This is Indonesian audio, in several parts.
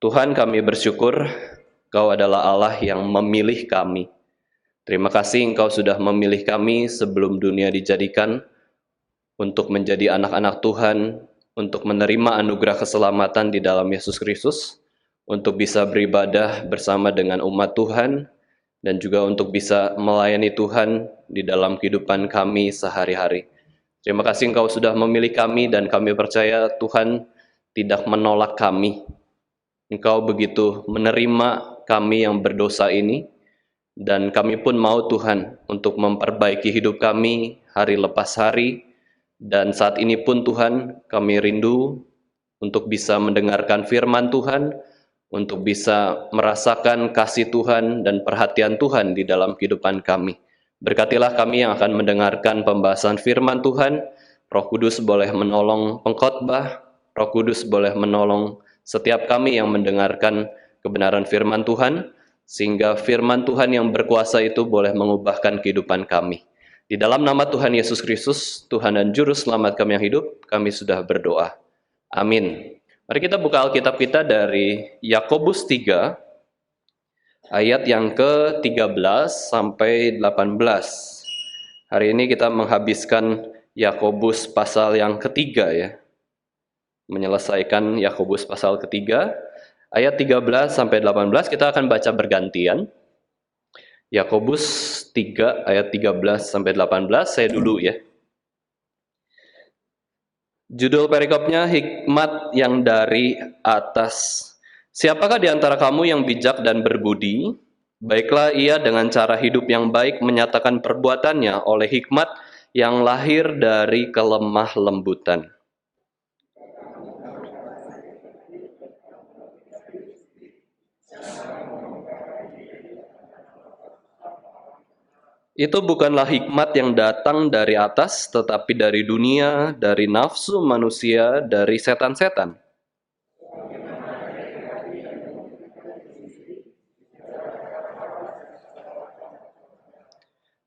Tuhan, kami bersyukur Engkau adalah Allah yang memilih kami. Terima kasih Engkau sudah memilih kami sebelum dunia dijadikan untuk menjadi anak-anak Tuhan, untuk menerima anugerah keselamatan di dalam Yesus Kristus, untuk bisa beribadah bersama dengan umat Tuhan, dan juga untuk bisa melayani Tuhan di dalam kehidupan kami sehari-hari. Terima kasih Engkau sudah memilih kami, dan kami percaya Tuhan tidak menolak kami. Engkau begitu menerima kami yang berdosa ini, dan kami pun mau Tuhan untuk memperbaiki hidup kami hari lepas hari, dan saat ini pun Tuhan kami rindu untuk bisa mendengarkan firman Tuhan, untuk bisa merasakan kasih Tuhan dan perhatian Tuhan di dalam kehidupan kami. Berkatilah kami yang akan mendengarkan pembahasan firman Tuhan. Roh Kudus boleh menolong pengkhotbah, Roh Kudus boleh menolong setiap kami yang mendengarkan kebenaran firman Tuhan, sehingga firman Tuhan yang berkuasa itu boleh mengubahkan kehidupan kami. Di dalam nama Tuhan Yesus Kristus, Tuhan dan Juru Selamat kami yang hidup, kami sudah berdoa. Amin. Mari kita buka Alkitab kita dari Yakobus 3, ayat yang ke-13 sampai 18. Hari ini kita menghabiskan Yakobus pasal yang ketiga ya. Menyelesaikan Yakobus pasal ketiga, ayat 13 sampai 18 kita akan baca bergantian. Yakobus 3 ayat 13 sampai 18, saya dulu ya. Judul perikopnya hikmat yang dari atas. Siapakah di antara kamu yang bijak dan berbudi? Baiklah ia dengan cara hidup yang baik menyatakan perbuatannya oleh hikmat yang lahir dari kelemah lembutan. Itu bukanlah hikmat yang datang dari atas, tetapi dari dunia, dari nafsu manusia, dari setan-setan.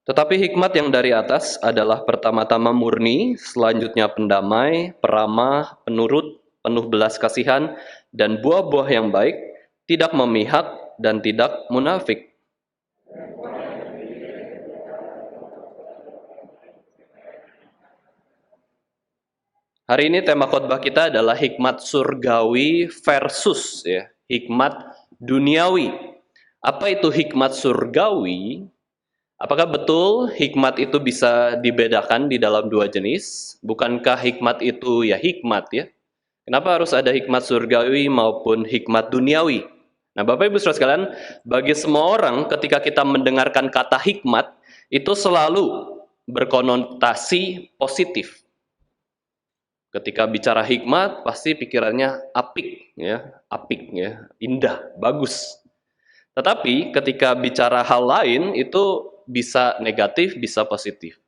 Tetapi hikmat yang dari atas adalah pertama-tama murni, selanjutnya pendamai, peramah, penurut, penuh belas kasihan, dan buah-buah yang baik, tidak memihak dan tidak munafik. Hari ini tema khotbah kita adalah hikmat surgawi versus ya, hikmat duniawi. Apa itu hikmat surgawi? Apakah betul hikmat itu bisa dibedakan di dalam dua jenis? Bukankah hikmat itu ya hikmat ya? Kenapa harus ada hikmat surgawi maupun hikmat duniawi? Nah, Bapak Ibu Saudara sekalian, bagi semua orang ketika kita mendengarkan kata hikmat, itu selalu berkonotasi positif. Ketika bicara hikmat, pasti pikirannya apik ya, indah, bagus. Tetapi ketika bicara hal lain, itu bisa negatif, bisa positif.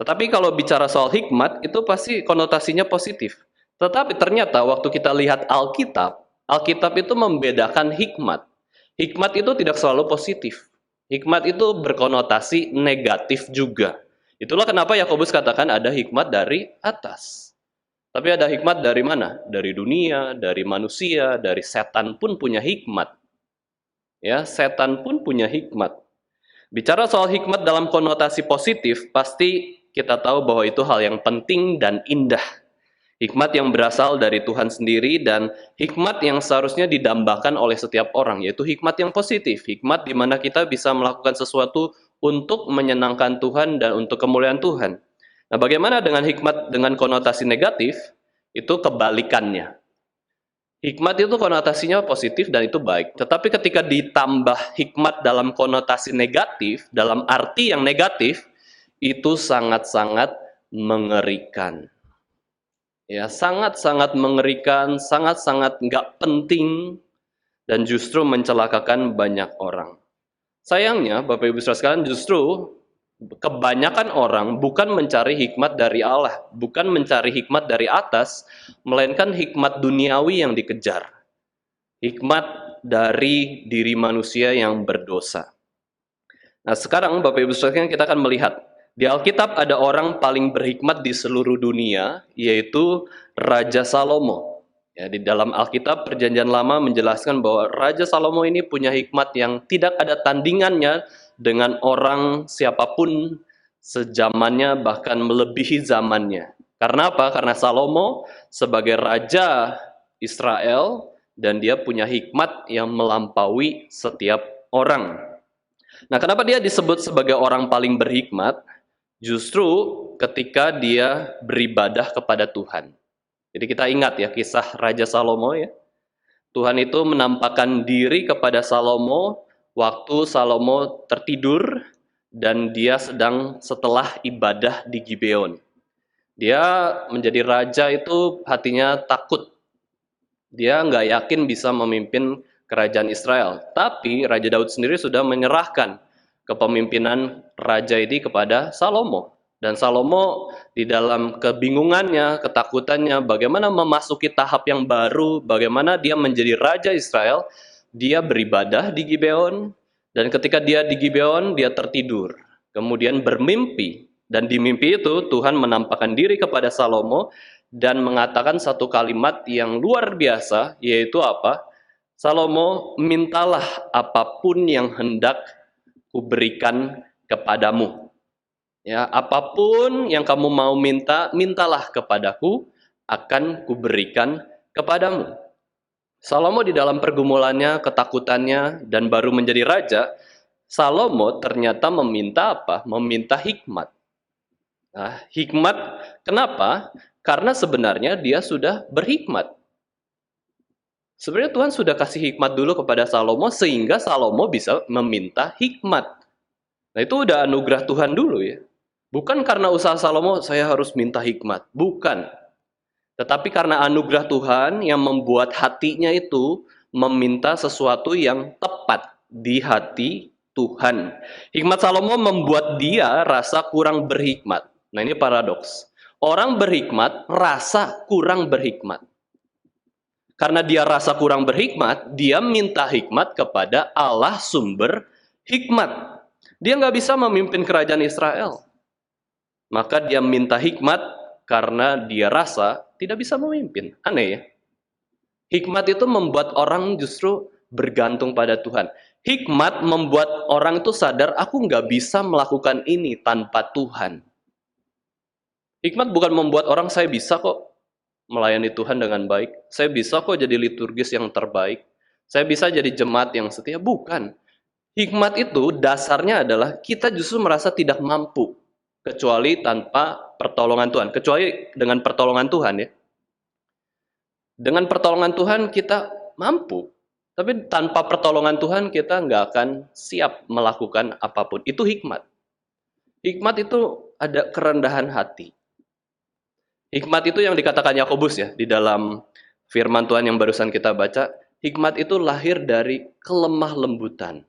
Tetapi kalau bicara soal hikmat, itu pasti konotasinya positif. Tetapi ternyata waktu kita lihat Alkitab, Alkitab itu membedakan hikmat. Hikmat itu tidak selalu positif. Hikmat itu berkonotasi negatif juga. Itulah kenapa Yakobus katakan ada hikmat dari atas. Tapi ada hikmat dari mana? Dari dunia, dari manusia, dari setan pun punya hikmat. Ya, setan pun punya hikmat. Bicara soal hikmat dalam konotasi positif, pasti kita tahu bahwa itu hal yang penting dan indah. Hikmat yang berasal dari Tuhan sendiri dan hikmat yang seharusnya didambakan oleh setiap orang, yaitu hikmat yang positif. Hikmat di mana kita bisa melakukan sesuatu untuk menyenangkan Tuhan dan untuk kemuliaan Tuhan. Nah, bagaimana dengan hikmat dengan konotasi negatif? Itu kebalikannya. Hikmat itu konotasinya positif dan itu baik. Tetapi ketika ditambah hikmat dalam konotasi negatif, dalam arti yang negatif, itu sangat-sangat mengerikan. Ya, sangat-sangat mengerikan, sangat-sangat nggak penting, dan justru mencelakakan banyak orang. Sayangnya, Bapak Ibu Saudara sekalian, justru kebanyakan orang bukan mencari hikmat dari Allah, bukan mencari hikmat dari atas, melainkan hikmat duniawi yang dikejar. Hikmat dari diri manusia yang berdosa. Nah, sekarang Bapak Ibu Saudara kita akan melihat di Alkitab ada orang paling berhikmat di seluruh dunia, yaitu Raja Salomo. Ya, di dalam Alkitab Perjanjian Lama menjelaskan bahwa Raja Salomo ini punya hikmat yang tidak ada tandingannya dengan orang siapapun sezamannya, bahkan melebihi zamannya. Karena apa? Karena Salomo sebagai Raja Israel dan dia punya hikmat yang melampaui setiap orang. Nah, kenapa dia disebut sebagai orang paling berhikmat? Justru ketika dia beribadah kepada Tuhan. Jadi kita ingat ya kisah Raja Salomo ya. Tuhan itu menampakkan diri kepada Salomo waktu Salomo tertidur dan dia sedang setelah ibadah di Gibeon. Dia menjadi raja itu hatinya takut. Dia nggak yakin bisa memimpin kerajaan Israel. Tapi Raja Daud sendiri sudah menyerahkan kepemimpinan raja ini kepada Salomo. Dan Salomo di dalam kebingungannya, ketakutannya, bagaimana memasuki tahap yang baru, bagaimana dia menjadi Raja Israel, dia beribadah di Gibeon, dan ketika dia di Gibeon, dia tertidur. Kemudian bermimpi, dan di mimpi itu Tuhan menampakkan diri kepada Salomo, dan mengatakan satu kalimat yang luar biasa, yaitu apa? Salomo, mintalah apapun yang hendak kuberikan kepadamu. Ya, apapun yang kamu mau minta, mintalah kepadaku, akan kuberikan kepadamu. Salomo di dalam pergumulannya, ketakutannya, dan baru menjadi raja, Salomo ternyata meminta apa? Meminta hikmat. Nah, hikmat kenapa? Karena sebenarnya dia sudah berhikmat. Sebenarnya Tuhan sudah kasih hikmat dulu kepada Salomo sehingga Salomo bisa meminta hikmat. Nah, itu udah anugerah Tuhan dulu ya. Bukan karena usaha Salomo saya harus minta hikmat, bukan. Tetapi karena anugerah Tuhan yang membuat hatinya itu meminta sesuatu yang tepat di hati Tuhan. Hikmat Salomo membuat dia rasa kurang berhikmat. Nah, ini paradoks. Orang berhikmat rasa kurang berhikmat. Karena dia rasa kurang berhikmat, dia minta hikmat kepada Allah sumber hikmat. Dia nggak bisa memimpin kerajaan Israel. Maka dia minta hikmat karena dia rasa tidak bisa memimpin. Aneh ya. Hikmat itu membuat orang justru bergantung pada Tuhan. Hikmat membuat orang itu sadar, aku nggak bisa melakukan ini tanpa Tuhan. Hikmat bukan membuat orang, saya bisa kok melayani Tuhan dengan baik. Saya bisa kok jadi liturgis yang terbaik. Saya bisa jadi jemaat yang setia. Bukan. Hikmat itu dasarnya adalah kita justru merasa tidak mampu. Kecuali tanpa pertolongan Tuhan. Kecuali dengan pertolongan Tuhan ya. Dengan pertolongan Tuhan kita mampu. Tapi tanpa pertolongan Tuhan kita nggak akan siap melakukan apapun. Itu hikmat. Hikmat itu ada kerendahan hati. Hikmat itu yang dikatakan Yakobus ya. Di dalam firman Tuhan yang barusan kita baca. Hikmat itu lahir dari kelemah lembutan.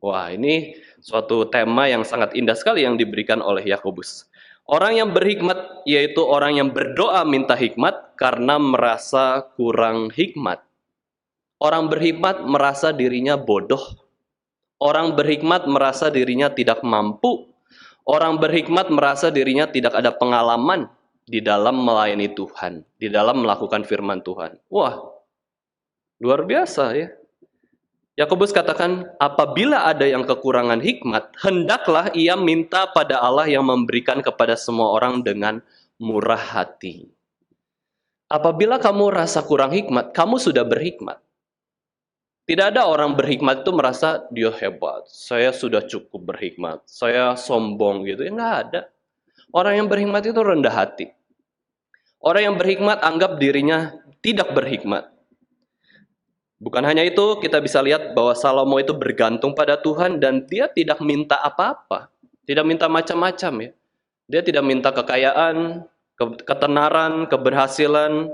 Wah, ini suatu tema yang sangat indah sekali yang diberikan oleh Yakobus. Orang yang berhikmat yaitu orang yang berdoa minta hikmat karena merasa kurang hikmat. Orang berhikmat merasa dirinya bodoh. Orang berhikmat merasa dirinya tidak mampu. Orang berhikmat merasa dirinya tidak ada pengalaman di dalam melayani Tuhan, di dalam melakukan firman Tuhan. Wah, luar biasa ya. Yakobus katakan, apabila ada yang kekurangan hikmat, hendaklah ia minta pada Allah yang memberikan kepada semua orang dengan murah hati. Apabila kamu rasa kurang hikmat, kamu sudah berhikmat. Tidak ada orang berhikmat itu merasa dia hebat, saya sudah cukup berhikmat, saya sombong gitu. Ya nggak ada. Orang yang berhikmat itu rendah hati. Orang yang berhikmat anggap dirinya tidak berhikmat. Bukan hanya itu, kita bisa lihat bahwa Salomo itu bergantung pada Tuhan dan dia tidak minta apa-apa. Tidak minta macam-macam ya. Dia tidak minta kekayaan, ketenaran, keberhasilan.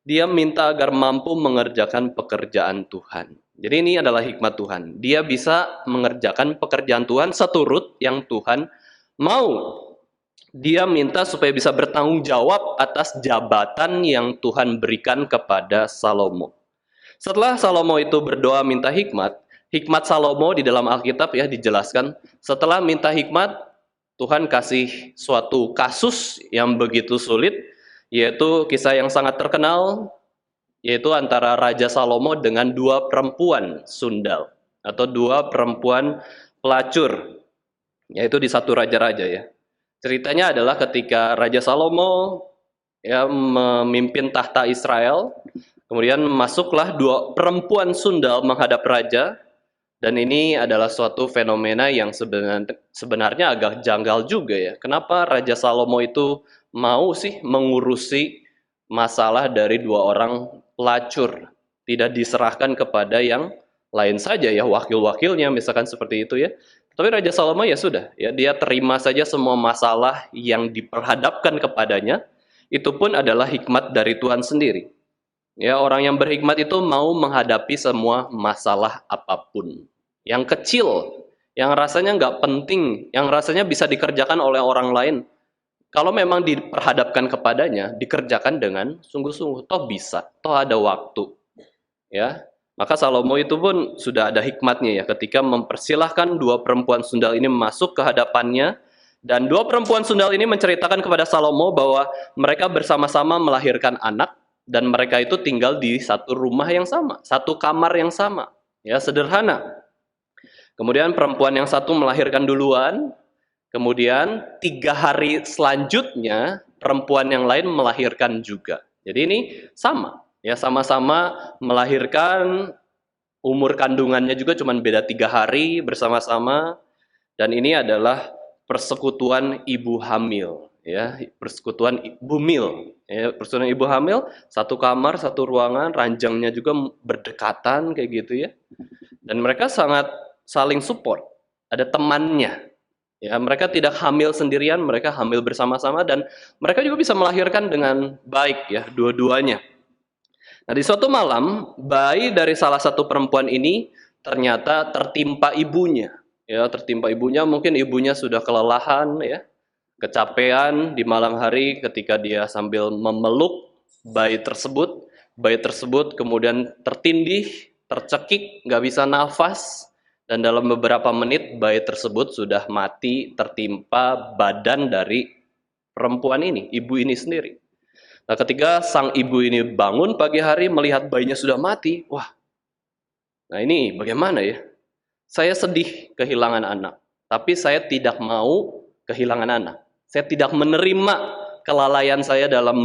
Dia minta agar mampu mengerjakan pekerjaan Tuhan. Jadi ini adalah hikmat Tuhan. Dia bisa mengerjakan pekerjaan Tuhan seturut yang Tuhan mau. Dia minta supaya bisa bertanggung jawab atas jabatan yang Tuhan berikan kepada Salomo. Setelah Salomo itu berdoa minta hikmat, hikmat Salomo di dalam Alkitab ya dijelaskan, setelah minta hikmat, Tuhan kasih suatu kasus yang begitu sulit, yaitu kisah yang sangat terkenal, yaitu antara Raja Salomo dengan dua perempuan sundal atau dua perempuan pelacur, yaitu di satu raja-raja ya. Ceritanya adalah ketika Raja Salomo ya memimpin tahta Israel, kemudian masuklah dua perempuan sundal menghadap raja, dan ini adalah suatu fenomena yang sebenarnya agak janggal juga ya. Kenapa Raja Salomo itu mau sih mengurusi masalah dari dua orang pelacur, tidak diserahkan kepada yang lain saja ya, wakil-wakilnya misalkan seperti itu ya. Tapi Raja Salomo ya sudah, ya dia terima saja semua masalah yang diperhadapkan kepadanya. Itu pun adalah hikmat dari Tuhan sendiri. Ya, orang yang berhikmat itu mau menghadapi semua masalah apapun. Yang kecil, yang rasanya nggak penting, yang rasanya bisa dikerjakan oleh orang lain. Kalau memang diperhadapkan kepadanya, dikerjakan dengan sungguh-sungguh. Toh bisa, toh ada waktu. Ya, maka Salomo itu pun sudah ada hikmatnya ya, ketika mempersilahkan dua perempuan sundal ini masuk ke hadapannya, dan dua perempuan sundal ini menceritakan kepada Salomo bahwa mereka bersama-sama melahirkan anak, dan mereka itu tinggal di satu rumah yang sama, satu kamar yang sama. Ya, sederhana. Kemudian perempuan yang satu melahirkan duluan, kemudian 3 hari selanjutnya perempuan yang lain melahirkan juga. Jadi ini sama, ya sama-sama melahirkan, umur kandungannya juga cuma beda 3 hari bersama-sama, dan ini adalah persekutuan ibu hamil, ya persekutuan ibu mil, ya persekutuan ibu hamil, satu kamar, satu ruangan, ranjangnya juga berdekatan kayak gitu ya, dan mereka sangat saling support, ada temannya. Ya, mereka tidak hamil sendirian, mereka hamil bersama-sama, dan mereka juga bisa melahirkan dengan baik ya, dua-duanya. Nah, di suatu malam, bayi dari salah satu perempuan ini ternyata tertimpa ibunya. Ya, tertimpa ibunya, mungkin ibunya sudah kelelahan ya, kecapean di malam hari ketika dia sambil memeluk bayi tersebut. Bayi tersebut kemudian tertindih, tercekik, nggak bisa nafas, dan dalam beberapa menit bayi tersebut sudah mati tertimpa badan dari perempuan ini, ibu ini sendiri. Nah, ketika sang ibu ini bangun pagi hari melihat bayinya sudah mati, wah, nah ini bagaimana ya? Saya sedih kehilangan anak, tapi saya tidak mau kehilangan anak. Saya tidak menerima kelalaian saya dalam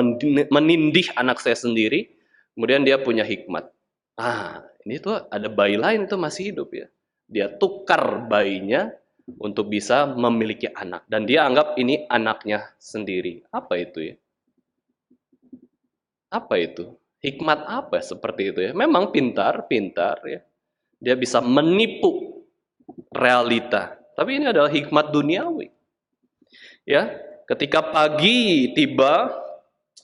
menindih anak saya sendiri. Kemudian dia punya hikmat. Ah, ini tuh ada bayi lain tuh masih hidup ya. Dia tukar bayinya untuk bisa memiliki anak, dan dia anggap ini anaknya sendiri. Apa itu ya? Apa itu? Hikmat apa seperti itu ya? Memang pintar ya. Dia bisa menipu realita. Tapi ini adalah hikmat duniawi. Ya, ketika pagi tiba,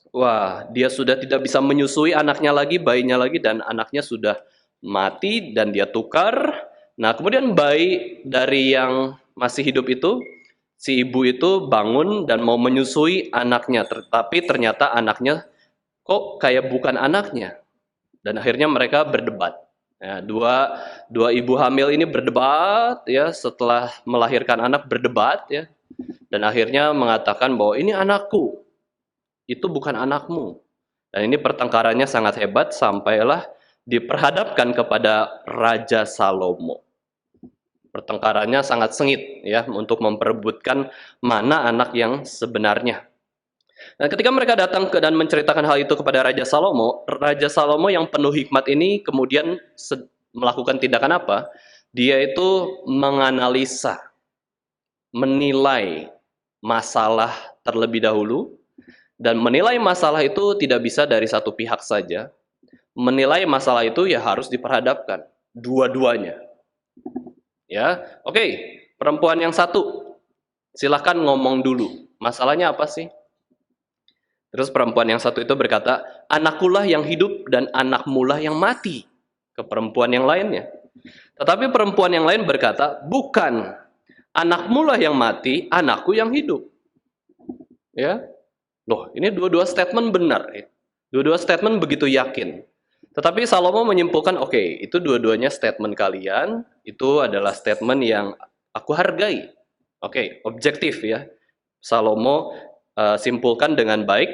wah, dia sudah tidak bisa menyusui anaknya lagi, bayinya lagi, dan anaknya sudah mati dan dia tukar. Nah, kemudian bayi dari yang masih hidup itu, si ibu itu bangun dan mau menyusui anaknya, tetapi ternyata anaknya kok kayak bukan anaknya. Dan akhirnya mereka berdebat. Ya, dua ibu hamil ini berdebat ya, setelah melahirkan anak berdebat ya, dan akhirnya mengatakan bahwa ini anakku, itu bukan anakmu. Dan ini pertengkarannya sangat hebat sampailah diperhadapkan kepada Raja Salomo. Pertengkarannya sangat sengit ya, untuk memperebutkan mana anak yang sebenarnya. Nah, ketika mereka datang dan menceritakan hal itu kepada Raja Salomo yang penuh hikmat ini kemudian melakukan tindakan apa? Dia itu menganalisa, menilai masalah terlebih dahulu, dan menilai masalah itu tidak bisa dari satu pihak saja. Menilai masalah itu ya harus diperhadapkan dua-duanya. Ya, oke, perempuan yang satu, silahkan ngomong dulu. Masalahnya apa sih? Terus perempuan yang satu itu berkata, anakkulah yang hidup dan anakmulah yang mati. Ke perempuan yang lainnya. Tetapi perempuan yang lain berkata, bukan, anakmulah yang mati, anakku yang hidup. Ya, loh, ini dua-dua statement benar. Ya. Dua-dua statement begitu yakin. Tetapi Salomo menyimpulkan, oke, itu dua-duanya statement kalian, itu adalah statement yang aku hargai. Oke, objektif ya. Salomo simpulkan dengan baik,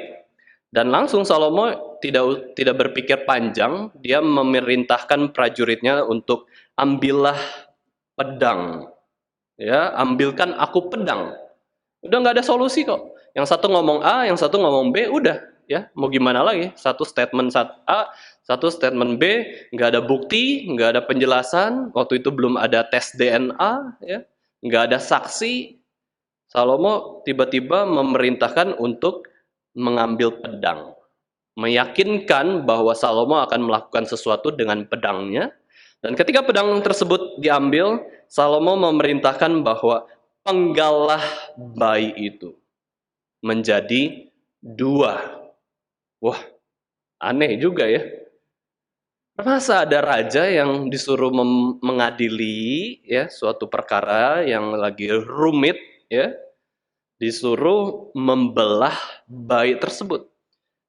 Dan langsung Salomo tidak berpikir panjang, dia memerintahkan prajuritnya untuk ambillah pedang. Ya, ambilkan aku pedang. Udah nggak ada solusi kok. Yang satu ngomong A, yang satu ngomong B, udah ya. Mau gimana lagi? Satu statement A, satu statement B, nggak ada bukti, nggak ada penjelasan. Waktu itu belum ada tes DNA, ya, nggak ada saksi. Salomo tiba-tiba memerintahkan untuk mengambil pedang, meyakinkan bahwa Salomo akan melakukan sesuatu dengan pedangnya. Dan ketika pedang tersebut diambil, Salomo memerintahkan bahwa penggalah bayi itu menjadi 2. Wah, aneh juga ya. Masa ada raja yang disuruh mengadili ya suatu perkara yang lagi rumit ya, disuruh membelah bayi tersebut.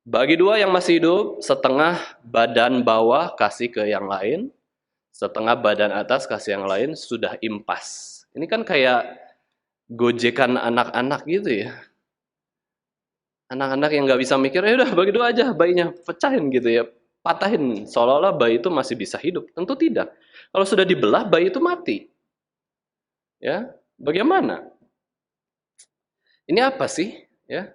Bagi 2 yang masih hidup, setengah badan bawah kasih ke yang lain, setengah badan atas kasih yang lain, sudah impas. Ini kan kayak gojekan anak-anak gitu ya. Anak-anak yang nggak bisa mikir, ya udah bagi 2 aja bayinya, pecahin gitu ya, patahin, seolah-olah bayi itu masih bisa hidup. Tentu tidak. Kalau sudah dibelah, bayi itu mati. Ya, bagaimana? Ini apa sih? Ya,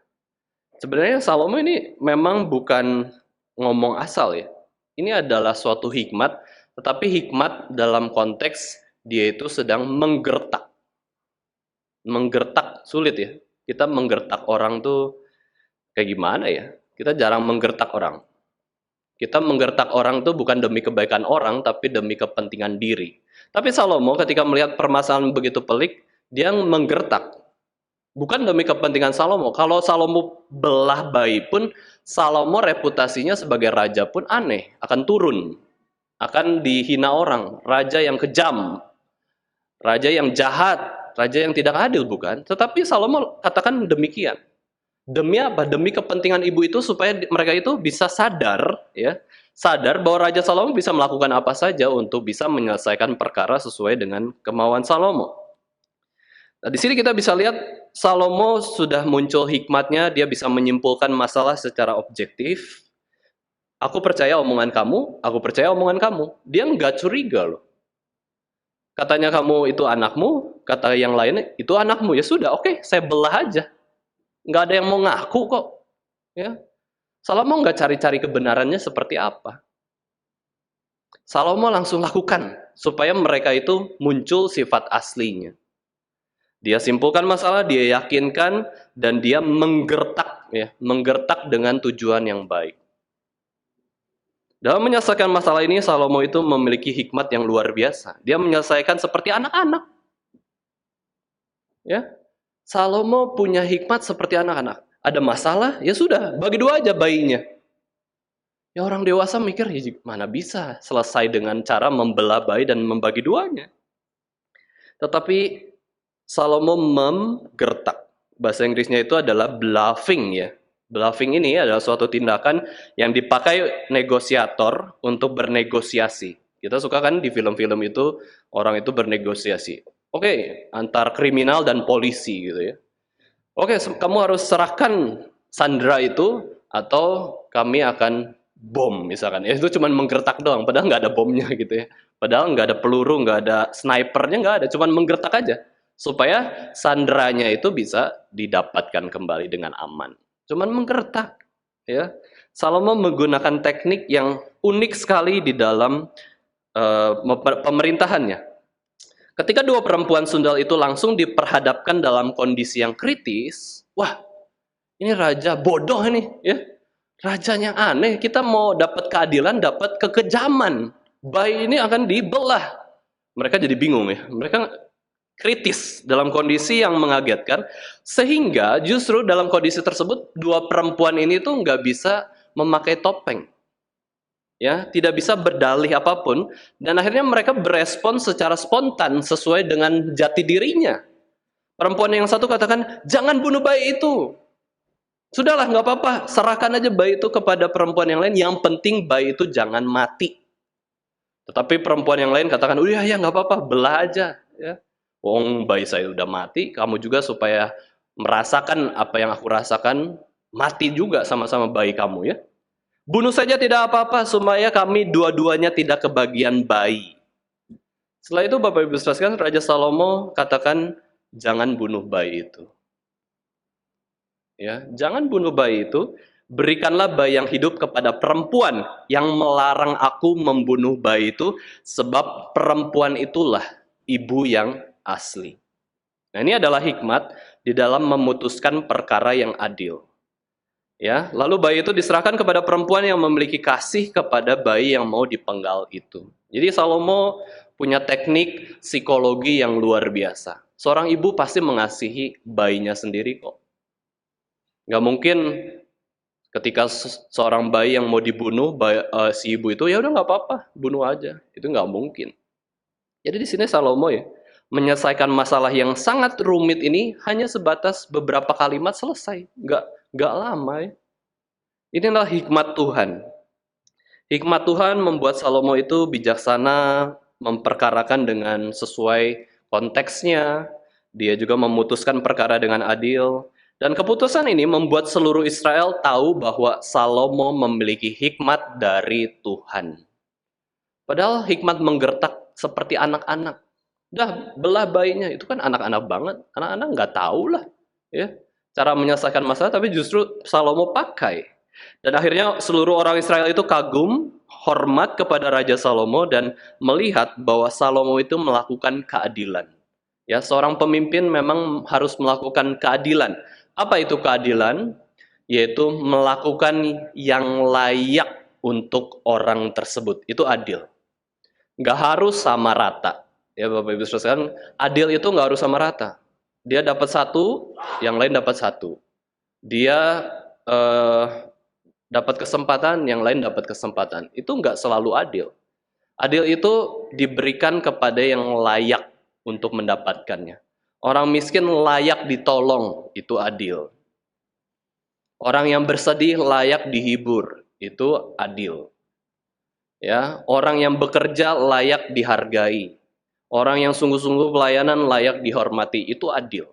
sebenarnya Salomo ini memang bukan ngomong asal ya. Ini adalah suatu hikmat, tetapi hikmat dalam konteks dia itu sedang menggertak. Menggertak sulit ya. Kita menggertak orang tuh kayak gimana ya? Kita jarang menggertak orang. Kita menggertak orang tuh bukan demi kebaikan orang, tapi demi kepentingan diri. Tapi Salomo ketika melihat permasalahan begitu pelik, dia menggertak. Bukan demi kepentingan Salomo. Kalau Salomo belah bayi pun, Salomo reputasinya sebagai raja pun aneh, akan turun. Akan dihina orang, raja yang kejam, raja yang jahat, raja yang tidak adil bukan? Tetapi Salomo katakan demikian. Demi apa? Demi kepentingan ibu itu supaya mereka itu bisa sadar ya, sadar bahwa Raja Salomo bisa melakukan apa saja untuk bisa menyelesaikan perkara sesuai dengan kemauan Salomo. Nah, di sini kita bisa lihat Salomo sudah muncul hikmatnya, dia bisa menyimpulkan masalah secara objektif. Aku percaya omongan kamu, aku percaya omongan kamu. Dia nggak curiga loh. Katanya kamu itu anakmu, kata yang lain itu anakmu. Ya sudah, oke, saya belah aja. Nggak ada yang mau ngaku kok. Ya. Salomo nggak cari-cari kebenarannya seperti apa. Salomo langsung lakukan supaya mereka itu muncul sifat aslinya. Dia simpulkan masalah, dia yakinkan, dan dia menggertak, ya, menggertak dengan tujuan yang baik. Dalam menyelesaikan masalah ini, Salomo itu memiliki hikmat yang luar biasa. Dia menyelesaikan seperti anak-anak. Ya, Salomo punya hikmat seperti anak-anak. Ada masalah, ya sudah, bagi 2 aja bayinya. Ya orang dewasa mikir, ya mana bisa selesai dengan cara membelah bayi dan membagi 2-nya. Tetapi Salomo menggertak. Bahasa Inggrisnya itu adalah bluffing ya. Bluffing ini adalah suatu tindakan yang dipakai negosiator untuk bernegosiasi. Kita suka kan di film-film itu orang itu bernegosiasi. Oke, antar kriminal dan polisi gitu ya. Oke, kamu harus serahkan Sandra itu atau kami akan bom misalkan. Ya, itu cuma menggertak doang, padahal nggak ada bomnya gitu ya. Padahal nggak ada peluru, nggak ada snipernya, nggak ada, cuma menggertak aja. Supaya Sandranya itu bisa didapatkan kembali dengan aman. Cuman menggertak. Ya. Salomo menggunakan teknik yang unik sekali di dalam pemerintahannya. Ketika 2 perempuan sundal itu langsung diperhadapkan dalam kondisi yang kritis, wah, ini raja bodoh ini, ya. Rajanya aneh, kita mau dapat keadilan, dapat kekejaman. Bayi ini akan dibelah. Mereka jadi bingung ya. Mereka kritis dalam kondisi yang mengagetkan, sehingga justru dalam kondisi tersebut 2 perempuan ini tuh nggak bisa memakai topeng. Ya, tidak bisa berdalih apapun, dan akhirnya mereka berespon secara spontan sesuai dengan jati dirinya. Perempuan yang satu katakan, jangan bunuh bayi itu. Sudahlah, nggak apa-apa, serahkan aja bayi itu kepada perempuan yang lain, yang penting bayi itu jangan mati. Tetapi perempuan yang lain katakan, udah ya nggak apa-apa, belah aja. Ya. Wong bayi saya udah mati, kamu juga supaya merasakan apa yang aku rasakan, Mati juga sama-sama bayi kamu ya. Bunuh saja tidak apa-apa supaya kami dua-duanya tidak kebagian bayi. Setelah itu Bapak Ibu sekalian, Raja Salomo katakan jangan bunuh bayi itu. Ya, jangan bunuh bayi itu. Berikanlah bayi yang hidup kepada perempuan yang melarang aku membunuh bayi itu, sebab perempuan itulah ibu yang asli. Nah, ini adalah hikmat di dalam memutuskan perkara yang adil. Ya, lalu bayi itu diserahkan kepada perempuan yang memiliki kasih kepada bayi yang mau dipenggal itu. Jadi Salomo punya teknik psikologi yang luar biasa. Seorang ibu pasti mengasihi bayinya sendiri kok. Nggak mungkin ketika seorang bayi yang mau dibunuh, si ibu itu ya udah nggak apa-apa, bunuh aja. Itu nggak mungkin. Jadi di sini Salomo ya menyelesaikan masalah yang sangat rumit ini hanya sebatas beberapa kalimat selesai, nggak lama ya. Inilah hikmat Tuhan. Hikmat Tuhan membuat Salomo itu bijaksana, memperkarakan dengan sesuai konteksnya. Dia juga memutuskan perkara dengan adil. Dan keputusan ini membuat seluruh Israel tahu bahwa Salomo memiliki hikmat dari Tuhan. Padahal hikmat menggertak seperti anak-anak. Dah belah bayinya, itu kan anak-anak banget. Anak-anak nggak tahu lah ya, cara menyelesaikan masalah, tapi justru Salomo pakai. Dan akhirnya seluruh orang Israel itu kagum, hormat kepada Raja Salomo dan melihat bahwa Salomo itu melakukan keadilan. Ya, seorang pemimpin memang harus melakukan keadilan. Apa itu keadilan? Yaitu melakukan yang layak untuk orang tersebut. Itu adil. Nggak harus sama rata. Ya Bapak Ibu sekalian, adil itu nggak harus sama rata. Dia dapat satu, yang lain dapat satu. Dia dapat kesempatan, yang lain dapat kesempatan. Itu nggak selalu adil. Adil itu diberikan kepada yang layak untuk mendapatkannya. Orang miskin layak ditolong, itu adil. Orang yang bersedih layak dihibur, itu adil. Ya, orang yang bekerja layak dihargai. Orang yang sungguh-sungguh pelayanan layak dihormati, itu adil.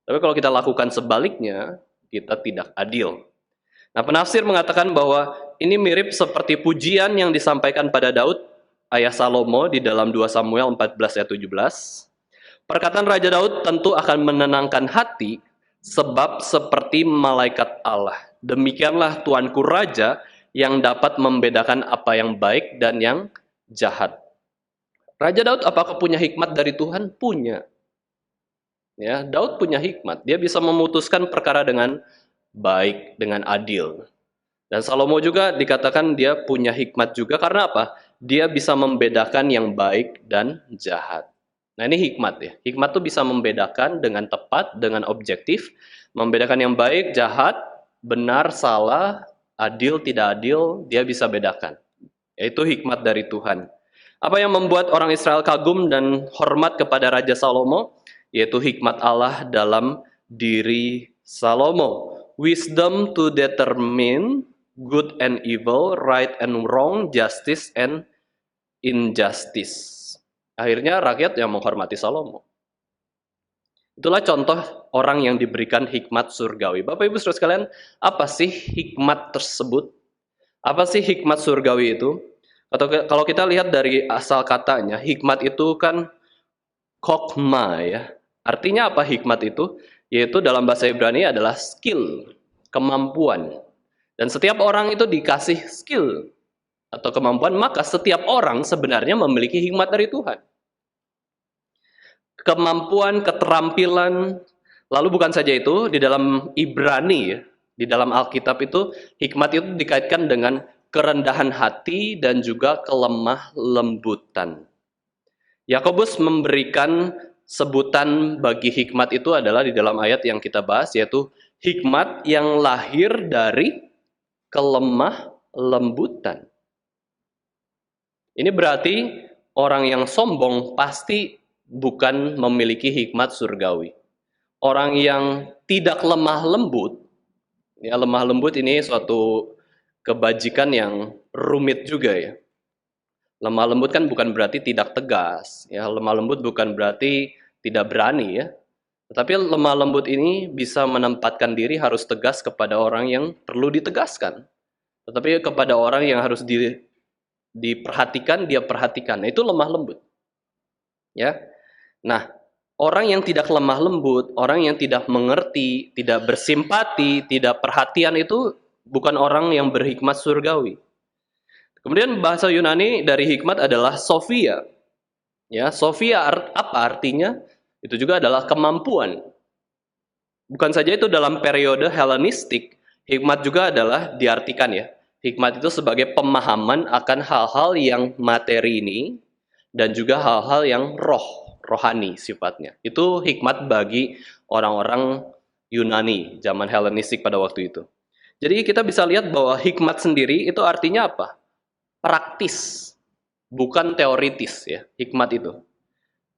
Tapi kalau kita lakukan sebaliknya, kita tidak adil. Nah, penafsir mengatakan bahwa ini mirip seperti pujian yang disampaikan pada Daud, ayah Salomo di dalam 2 Samuel 14 ayat 17. Perkataan Raja Daud tentu akan menenangkan hati, sebab seperti malaikat Allah. Demikianlah Tuanku Raja yang dapat membedakan apa yang baik dan yang jahat. Raja Daud apakah punya hikmat dari Tuhan? Punya. Ya, Daud punya hikmat. Dia bisa memutuskan perkara dengan baik, dengan adil. Dan Salomo juga dikatakan dia punya hikmat juga karena apa? Dia bisa membedakan yang baik dan jahat. Nah, ini hikmat ya. Hikmat tuh bisa membedakan dengan tepat, dengan objektif, membedakan yang baik, jahat, benar, salah, adil, tidak adil, dia bisa bedakan. Yaitu hikmat dari Tuhan. Apa yang membuat orang Israel kagum dan hormat kepada Raja Salomo? Yaitu hikmat Allah dalam diri Salomo. Wisdom to determine good and evil, right and wrong, justice and injustice. Akhirnya rakyat yang menghormati Salomo. Itulah contoh orang yang diberikan hikmat surgawi. Bapak Ibu saudara sekalian, apa sih hikmat tersebut? Apa sih hikmat surgawi itu? Atau kalau kita lihat dari asal katanya, hikmat itu kan kokma ya. Artinya apa hikmat itu? Yaitu dalam bahasa Ibrani adalah skill, kemampuan. Dan setiap orang itu dikasih skill atau kemampuan, maka setiap orang sebenarnya memiliki hikmat dari Tuhan. Kemampuan, keterampilan, lalu bukan saja itu, di dalam Ibrani, di dalam Alkitab itu, hikmat itu dikaitkan dengan kerendahan hati dan juga kelemah lembutan. Yakobus memberikan sebutan bagi hikmat itu adalah di dalam ayat yang kita bahas, yaitu hikmat yang lahir dari kelemah lembutan. Ini berarti orang yang sombong pasti bukan memiliki hikmat surgawi. Orang yang tidak lemah lembut, ya lemah lembut ini suatu kebajikan yang rumit juga ya. Lemah lembut kan bukan berarti tidak tegas, ya lemah lembut bukan berarti tidak berani ya. Tetapi lemah lembut ini bisa menempatkan diri harus tegas kepada orang yang perlu ditegaskan. Tetapi kepada orang yang harus diperhatikan, dia perhatikan. Nah, itu lemah lembut. Ya. Nah, orang yang tidak lemah lembut, orang yang tidak mengerti, tidak bersimpati, tidak perhatian itu bukan orang yang berhikmat surgawi. Kemudian bahasa Yunani dari hikmat adalah Sophia. Ya, Sophia apa artinya? Itu juga adalah kemampuan. Bukan saja itu dalam periode Helenistik, hikmat juga adalah diartikan ya. Hikmat itu sebagai pemahaman akan hal-hal yang materi ini dan juga hal-hal yang rohani sifatnya. Itu hikmat bagi orang-orang Yunani zaman Helenistik pada waktu itu. Jadi kita bisa lihat bahwa hikmat sendiri itu artinya apa? Praktis, bukan teoritis ya, hikmat itu.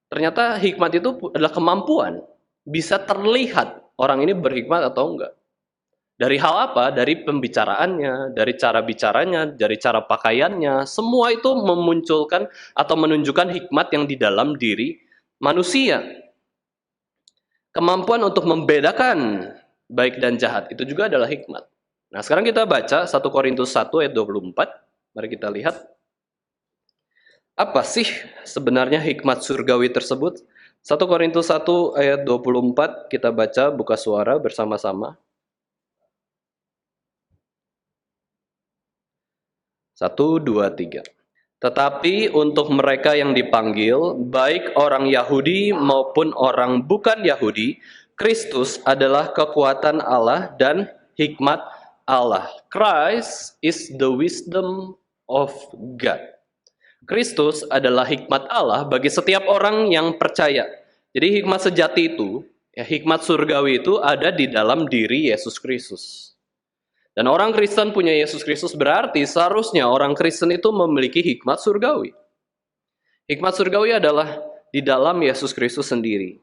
Ternyata hikmat itu adalah kemampuan, bisa terlihat orang ini berhikmat atau enggak. Dari hal apa? Dari pembicaraannya, dari cara bicaranya, dari cara pakaiannya, semua itu memunculkan atau menunjukkan hikmat yang di dalam diri manusia. Kemampuan untuk membedakan baik dan jahat, itu juga adalah hikmat. Nah, sekarang kita baca 1 Korintus 1 ayat 24. Mari kita lihat. Apa sih sebenarnya hikmat surgawi tersebut? 1 Korintus 1 ayat 24, kita baca, buka suara bersama-sama. 1, 2, 3. Tetapi untuk mereka yang dipanggil, baik orang Yahudi maupun orang bukan Yahudi, Kristus adalah kekuatan Allah dan hikmat Allah. Christ is the wisdom of God. Kristus adalah hikmat Allah bagi setiap orang yang percaya. Jadi hikmat sejati itu, ya, hikmat surgawi itu ada di dalam diri Yesus Kristus. Dan orang Kristen punya Yesus Kristus berarti seharusnya orang Kristen itu memiliki hikmat surgawi. Hikmat surgawi adalah di dalam Yesus Kristus sendiri.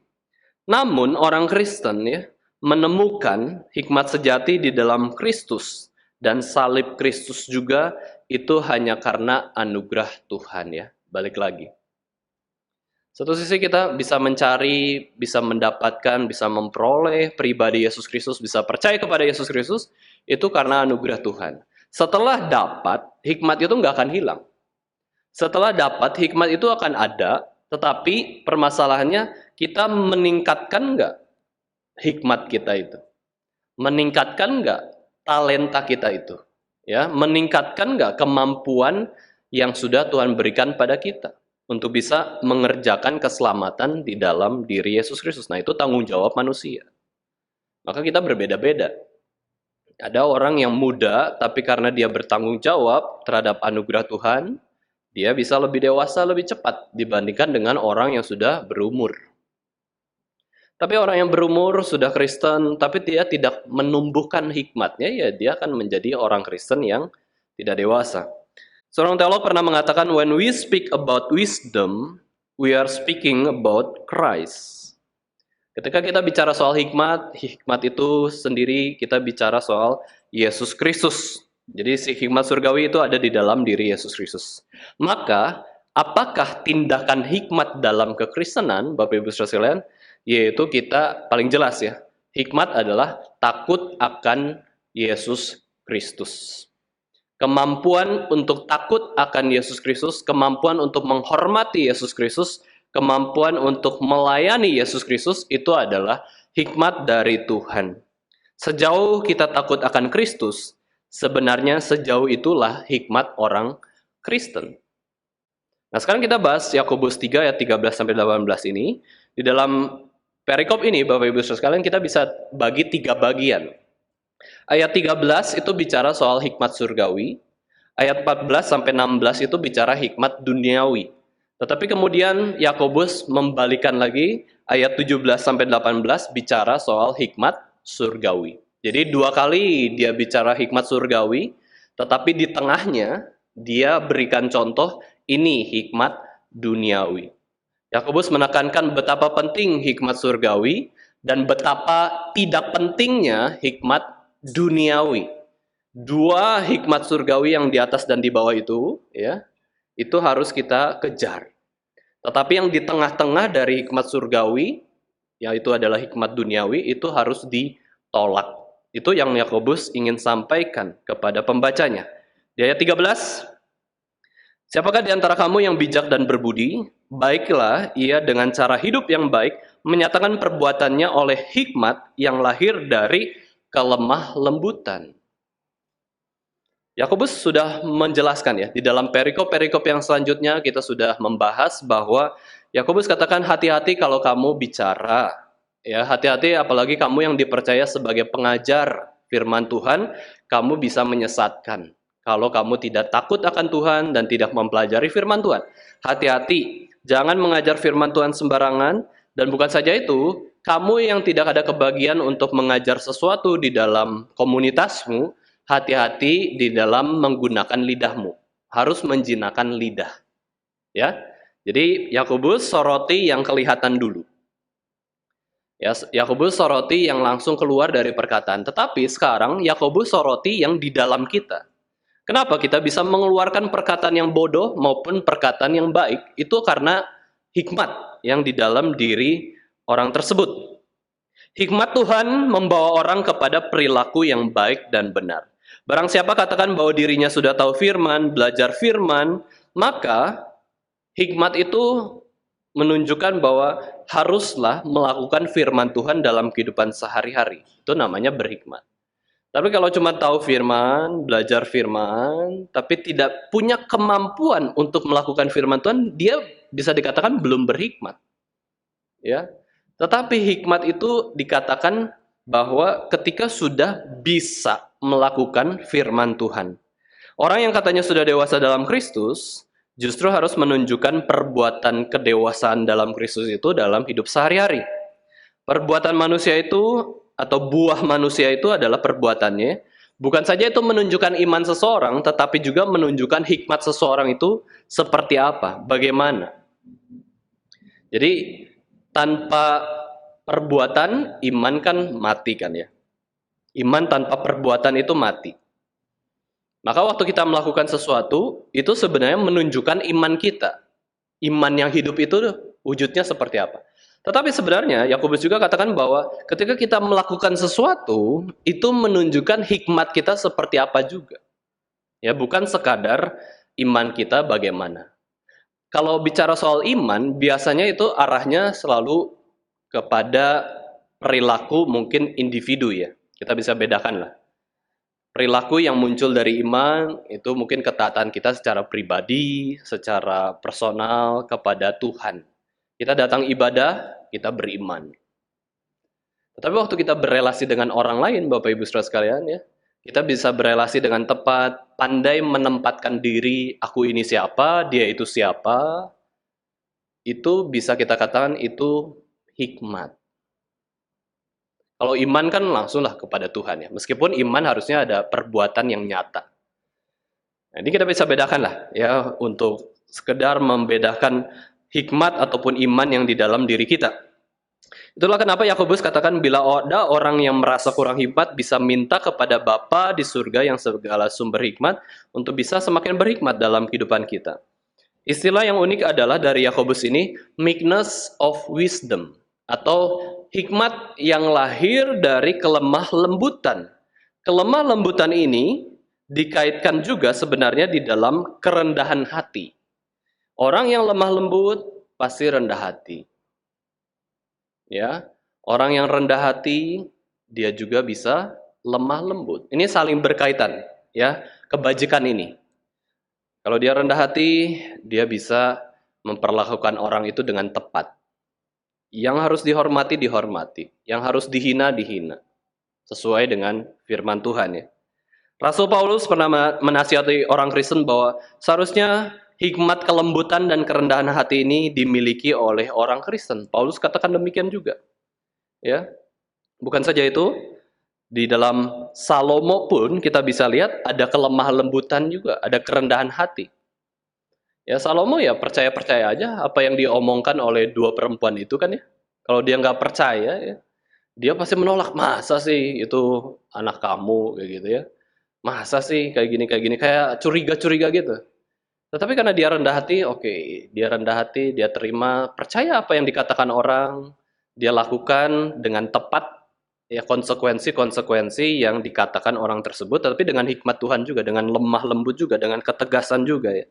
Namun orang Kristen ya menemukan hikmat sejati di dalam Kristus dan salib Kristus juga itu hanya karena anugerah Tuhan ya. Balik lagi. Satu sisi kita bisa mencari, bisa mendapatkan, bisa memperoleh pribadi Yesus Kristus, bisa percaya kepada Yesus Kristus, itu karena anugerah Tuhan. Setelah dapat, hikmat itu nggak akan hilang. Setelah dapat, hikmat itu akan ada, tetapi permasalahannya kita meningkatkan nggak hikmat kita itu? Meningkatkan nggak talenta kita itu? Ya, meningkatkan nggak kemampuan yang sudah Tuhan berikan pada kita untuk bisa mengerjakan keselamatan di dalam diri Yesus Kristus. Nah, itu tanggung jawab manusia. Maka kita berbeda-beda. Ada orang yang muda, tapi karena dia bertanggung jawab terhadap anugerah Tuhan, dia bisa lebih dewasa, lebih cepat dibandingkan dengan orang yang sudah berumur. Tapi orang yang berumur, sudah Kristen, tapi dia tidak menumbuhkan hikmatnya, ya dia akan menjadi orang Kristen yang tidak dewasa. Seorang teolog pernah mengatakan, when we speak about wisdom, we are speaking about Christ. Ketika kita bicara soal hikmat, hikmat itu sendiri kita bicara soal Yesus Kristus. Jadi si hikmat surgawi itu ada di dalam diri Yesus Kristus. Maka, apakah tindakan hikmat dalam kekristenan, Bapak Ibu Saudara sekalian, yaitu kita paling jelas ya, hikmat adalah takut akan Yesus Kristus. Kemampuan untuk takut akan Yesus Kristus, kemampuan untuk menghormati Yesus Kristus, kemampuan untuk melayani Yesus Kristus, itu adalah hikmat dari Tuhan. Sejauh kita takut akan Kristus, sebenarnya sejauh itulah hikmat orang Kristen. Nah, sekarang kita bahas Yakobus 3 ayat 13-18 ini. Di dalam perikop ini, Bapak Ibu Saudara sekalian, kita bisa bagi 3 bagian. Ayat 13 itu bicara soal hikmat surgawi. Ayat 14-16 itu bicara hikmat duniawi. Tetapi kemudian Yakobus membalikan lagi, ayat 17-18 bicara soal hikmat surgawi. Jadi 2 kali dia bicara hikmat surgawi, tetapi di tengahnya dia berikan contoh, ini hikmat duniawi. Yakobus menekankan betapa penting hikmat surgawi dan betapa tidak pentingnya hikmat duniawi. 2 hikmat surgawi yang di atas dan di bawah itu, ya, itu harus kita kejar. Tetapi yang di tengah-tengah dari hikmat surgawi, yaitu adalah hikmat duniawi, itu harus ditolak. Itu yang Yakobus ingin sampaikan kepada pembacanya. Di ayat 13, siapakah di antara kamu yang bijak dan berbudi? Baiklah ia dengan cara hidup yang baik, menyatakan perbuatannya oleh hikmat yang lahir dari kelemah lembutan. Yakobus sudah menjelaskan ya, di dalam perikop-perikop yang selanjutnya kita sudah membahas bahwa Yakobus katakan hati-hati kalau kamu bicara. Ya, hati-hati apalagi kamu yang dipercaya sebagai pengajar firman Tuhan, kamu bisa menyesatkan. Kalau kamu tidak takut akan Tuhan dan tidak mempelajari firman Tuhan. Hati-hati, jangan mengajar firman Tuhan sembarangan, dan bukan saja itu, kamu yang tidak ada kebagian untuk mengajar sesuatu di dalam komunitasmu, hati-hati di dalam menggunakan lidahmu. Harus menjinakkan lidah. Ya. Jadi Yakobus soroti yang kelihatan dulu. Ya, Yakobus soroti yang langsung keluar dari perkataan. Tetapi sekarang Yakobus soroti yang di dalam kita. Kenapa kita bisa mengeluarkan perkataan yang bodoh maupun perkataan yang baik? Itu karena hikmat yang di dalam diri orang tersebut. Hikmat Tuhan membawa orang kepada perilaku yang baik dan benar. Barang siapa katakan bahwa dirinya sudah tahu firman, belajar firman, maka hikmat itu menunjukkan bahwa haruslah melakukan firman Tuhan dalam kehidupan sehari-hari. Itu namanya berhikmat. Tapi kalau cuma tahu firman, belajar firman, tapi tidak punya kemampuan untuk melakukan firman Tuhan, dia bisa dikatakan belum berhikmat. Ya. Tetapi hikmat itu dikatakan bahwa ketika sudah bisa melakukan firman Tuhan. Orang yang katanya sudah dewasa dalam Kristus, justru harus menunjukkan perbuatan kedewasaan dalam Kristus itu dalam hidup sehari-hari. Perbuatan manusia itu, atau buah manusia itu adalah perbuatannya, bukan saja itu menunjukkan iman seseorang, tetapi juga menunjukkan hikmat seseorang itu seperti apa, bagaimana. Jadi, tanpa perbuatan, iman kan mati kan ya. Iman tanpa perbuatan itu mati. Maka waktu kita melakukan sesuatu, itu sebenarnya menunjukkan iman kita. Iman yang hidup itu wujudnya seperti apa. Tetapi sebenarnya Yakobus juga katakan bahwa ketika kita melakukan sesuatu, itu menunjukkan hikmat kita seperti apa juga. Ya, bukan sekadar iman kita bagaimana. Kalau bicara soal iman, biasanya itu arahnya selalu kepada perilaku mungkin individu ya. Kita bisa bedakan lah. Perilaku yang muncul dari iman itu mungkin ketaatan kita secara pribadi, secara personal kepada Tuhan. Kita datang ibadah, kita beriman. Tetapi waktu kita berelasi dengan orang lain, Bapak Ibu Saudara sekalian ya, kita bisa berelasi dengan tepat, pandai menempatkan diri, aku ini siapa, dia itu siapa. Itu bisa kita katakan itu hikmat. Kalau iman kan langsunglah kepada Tuhan ya. Meskipun iman harusnya ada perbuatan yang nyata. Nah, ini kita bisa bedakan lah ya untuk sekedar membedakan hikmat ataupun iman yang di dalam diri kita. Itulah kenapa Yakobus katakan bila ada orang yang merasa kurang hikmat bisa minta kepada Bapa di surga yang segala sumber hikmat untuk bisa semakin berhikmat dalam kehidupan kita. Istilah yang unik adalah dari Yakobus ini meekness of wisdom atau hikmat yang lahir dari kelemah lembutan. Kelemah lembutan ini dikaitkan juga sebenarnya di dalam kerendahan hati. Orang yang lemah lembut pasti rendah hati. Ya, orang yang rendah hati dia juga bisa lemah lembut. Ini saling berkaitan, ya, kebajikan ini. Kalau dia rendah hati, dia bisa memperlakukan orang itu dengan tepat. Yang harus dihormati, dihormati. Yang harus dihina, dihina. Sesuai dengan firman Tuhan ya. Rasul Paulus pernah menasihati orang Kristen bahwa seharusnya hikmat kelembutan dan kerendahan hati ini dimiliki oleh orang Kristen. Paulus katakan demikian juga. Ya. Bukan saja itu, di dalam Salomo pun kita bisa lihat ada kelemah lembutan juga, ada kerendahan hati. Ya Salomo ya percaya-percaya aja apa yang diomongkan oleh dua perempuan itu kan ya. Kalau dia nggak percaya ya, dia pasti menolak. Masa sih itu anak kamu kayak gitu ya. Masa sih kayak gini kayak curiga-curiga gitu. Tetapi karena dia rendah hati, oke, dia rendah hati, dia terima, percaya apa yang dikatakan orang, dia lakukan dengan tepat ya konsekuensi-konsekuensi yang dikatakan orang tersebut, tapi dengan hikmat Tuhan juga, dengan lemah lembut juga, dengan ketegasan juga ya.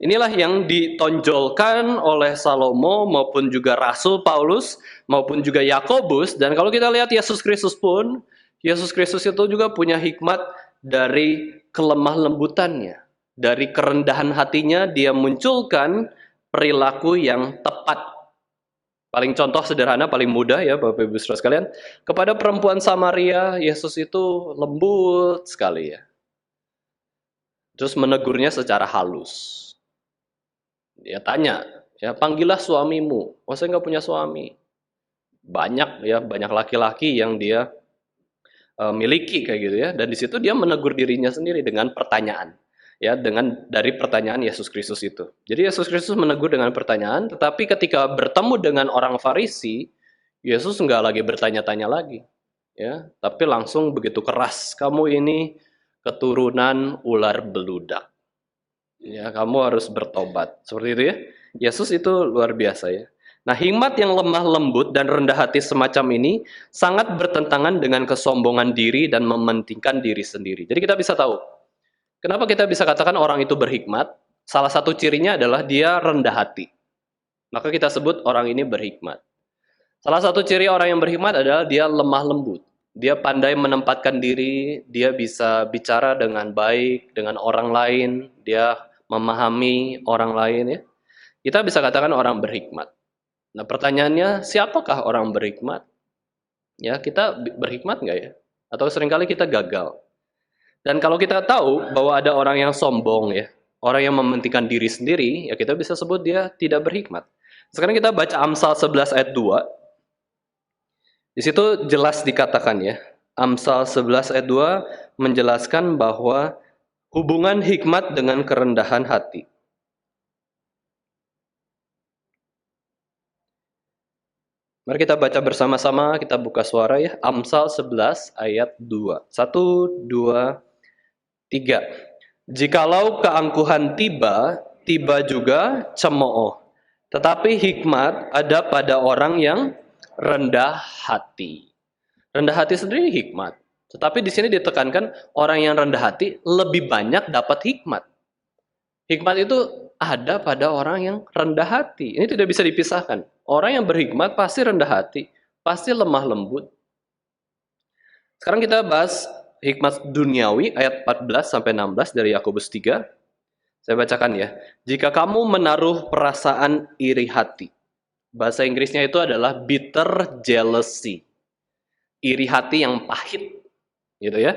Inilah yang ditonjolkan oleh Salomo maupun juga Rasul Paulus maupun juga Yakobus. Dan kalau kita lihat Yesus Kristus pun, Yesus Kristus itu juga punya hikmat dari kelemah lembutannya, dari kerendahan hatinya dia munculkan perilaku yang tepat. Paling contoh sederhana, paling mudah ya Bapak Ibu Saudara sekalian. Kepada perempuan Samaria, Yesus itu lembut sekali ya. Terus menegurnya secara halus. Dia tanya, ya panggillah suamimu. Oh saya nggak punya suami. Banyak ya, banyak laki-laki yang dia miliki kayak gitu ya. Dan di situ dia menegur dirinya sendiri dengan pertanyaan. Ya, dengan dari pertanyaan Yesus Kristus itu. Jadi Yesus Kristus menegur dengan pertanyaan, tetapi ketika bertemu dengan orang Farisi, Yesus nggak lagi bertanya-tanya lagi, ya, tapi langsung begitu keras, kamu ini keturunan ular beludak, ya, kamu harus bertobat, seperti itu ya. Yesus itu luar biasa ya. Nah, hikmat yang lemah lembut dan rendah hati semacam ini sangat bertentangan dengan kesombongan diri dan mementingkan diri sendiri. Jadi kita bisa tahu, kenapa kita bisa katakan orang itu berhikmat? Salah satu cirinya adalah dia rendah hati. Maka kita sebut orang ini berhikmat. Salah satu ciri orang yang berhikmat adalah dia lemah lembut. Dia pandai menempatkan diri, dia bisa bicara dengan baik dengan orang lain, dia memahami orang lain ya. Kita bisa katakan orang berhikmat. Nah, pertanyaannya, siapakah orang berhikmat? Ya, kita berhikmat nggak ya? Atau seringkali kita gagal. Dan kalau kita tahu bahwa ada orang yang sombong ya, orang yang mementingkan diri sendiri, ya kita bisa sebut dia tidak berhikmat. Sekarang kita baca Amsal 11 ayat 2. Di situ jelas dikatakan ya, Amsal 11 ayat 2 menjelaskan bahwa hubungan hikmat dengan kerendahan hati. Mari kita baca bersama-sama, kita buka suara ya. Amsal 11 ayat 2. 1, 2, 3. Jikalau keangkuhan tiba, tiba juga cemooh. Tetapi hikmat ada pada orang yang rendah hati. Rendah hati sendiri hikmat. Tetapi di sini ditekankan orang yang rendah hati lebih banyak dapat hikmat. Hikmat itu ada pada orang yang rendah hati. Ini tidak bisa dipisahkan. Orang yang berhikmat pasti rendah hati, pasti lemah lembut. Sekarang kita bahas hikmat duniawi ayat 14 sampai 16 dari Yakobus 3. Saya bacakan ya. Jika kamu menaruh perasaan iri hati. Bahasa Inggrisnya itu adalah bitter jealousy. Iri hati yang pahit. Gitu ya.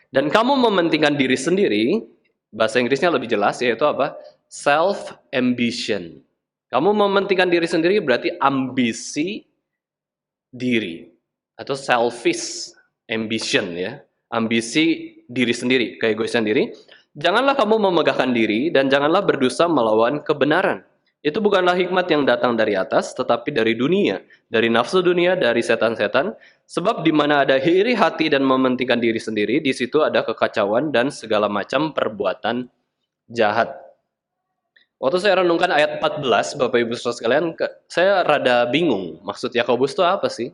Dan kamu mementingkan diri sendiri, bahasa Inggrisnya lebih jelas yaitu apa? Self ambition. Kamu mementingkan diri sendiri berarti ambisi diri atau selfish ambition ya. Ambisi diri sendiri, keegoisan diri. Janganlah kamu memegahkan diri dan janganlah berdosa melawan kebenaran. Itu bukanlah hikmat yang datang dari atas, tetapi dari dunia, dari nafsu dunia, dari setan-setan. Sebab di mana ada iri hati dan mementingkan diri sendiri, di situ ada kekacauan dan segala macam perbuatan jahat. Waktu saya renungkan ayat 14, Bapak Ibu Saudara sekalian, saya rada bingung. Maksud Yakobus itu apa sih?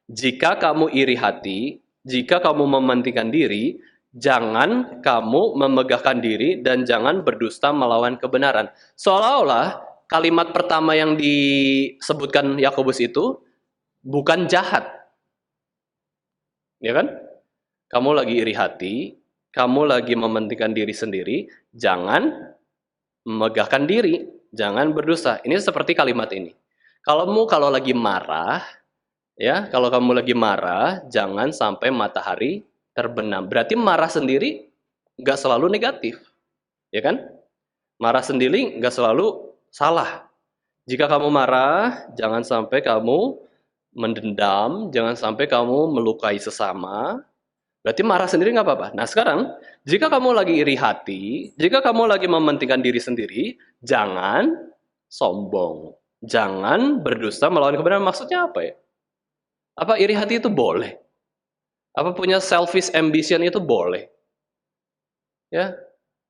Jika kamu iri hati, jika kamu mementingkan diri, jangan kamu memegahkan diri dan jangan berdusta melawan kebenaran. Seolah-olah kalimat pertama yang disebutkan Yakobus itu bukan jahat. Ya kan? Kamu lagi iri hati, kamu lagi mementingkan diri sendiri, jangan memegahkan diri, jangan berdosa. Ini seperti kalimat ini. Kalau lagi marah, ya, kalau kamu lagi marah, jangan sampai matahari terbenam. Berarti marah sendiri nggak selalu negatif, ya kan? Marah sendiri nggak selalu salah. Jika kamu marah, jangan sampai kamu mendendam, jangan sampai kamu melukai sesama. Berarti marah sendiri nggak apa-apa. Nah sekarang, jika kamu lagi iri hati, jika kamu lagi mementingkan diri sendiri, jangan sombong. Jangan berdusta melawan kebenaran. Maksudnya apa ya? Apa iri hati itu boleh? Apa punya selfish ambition itu boleh? Ya?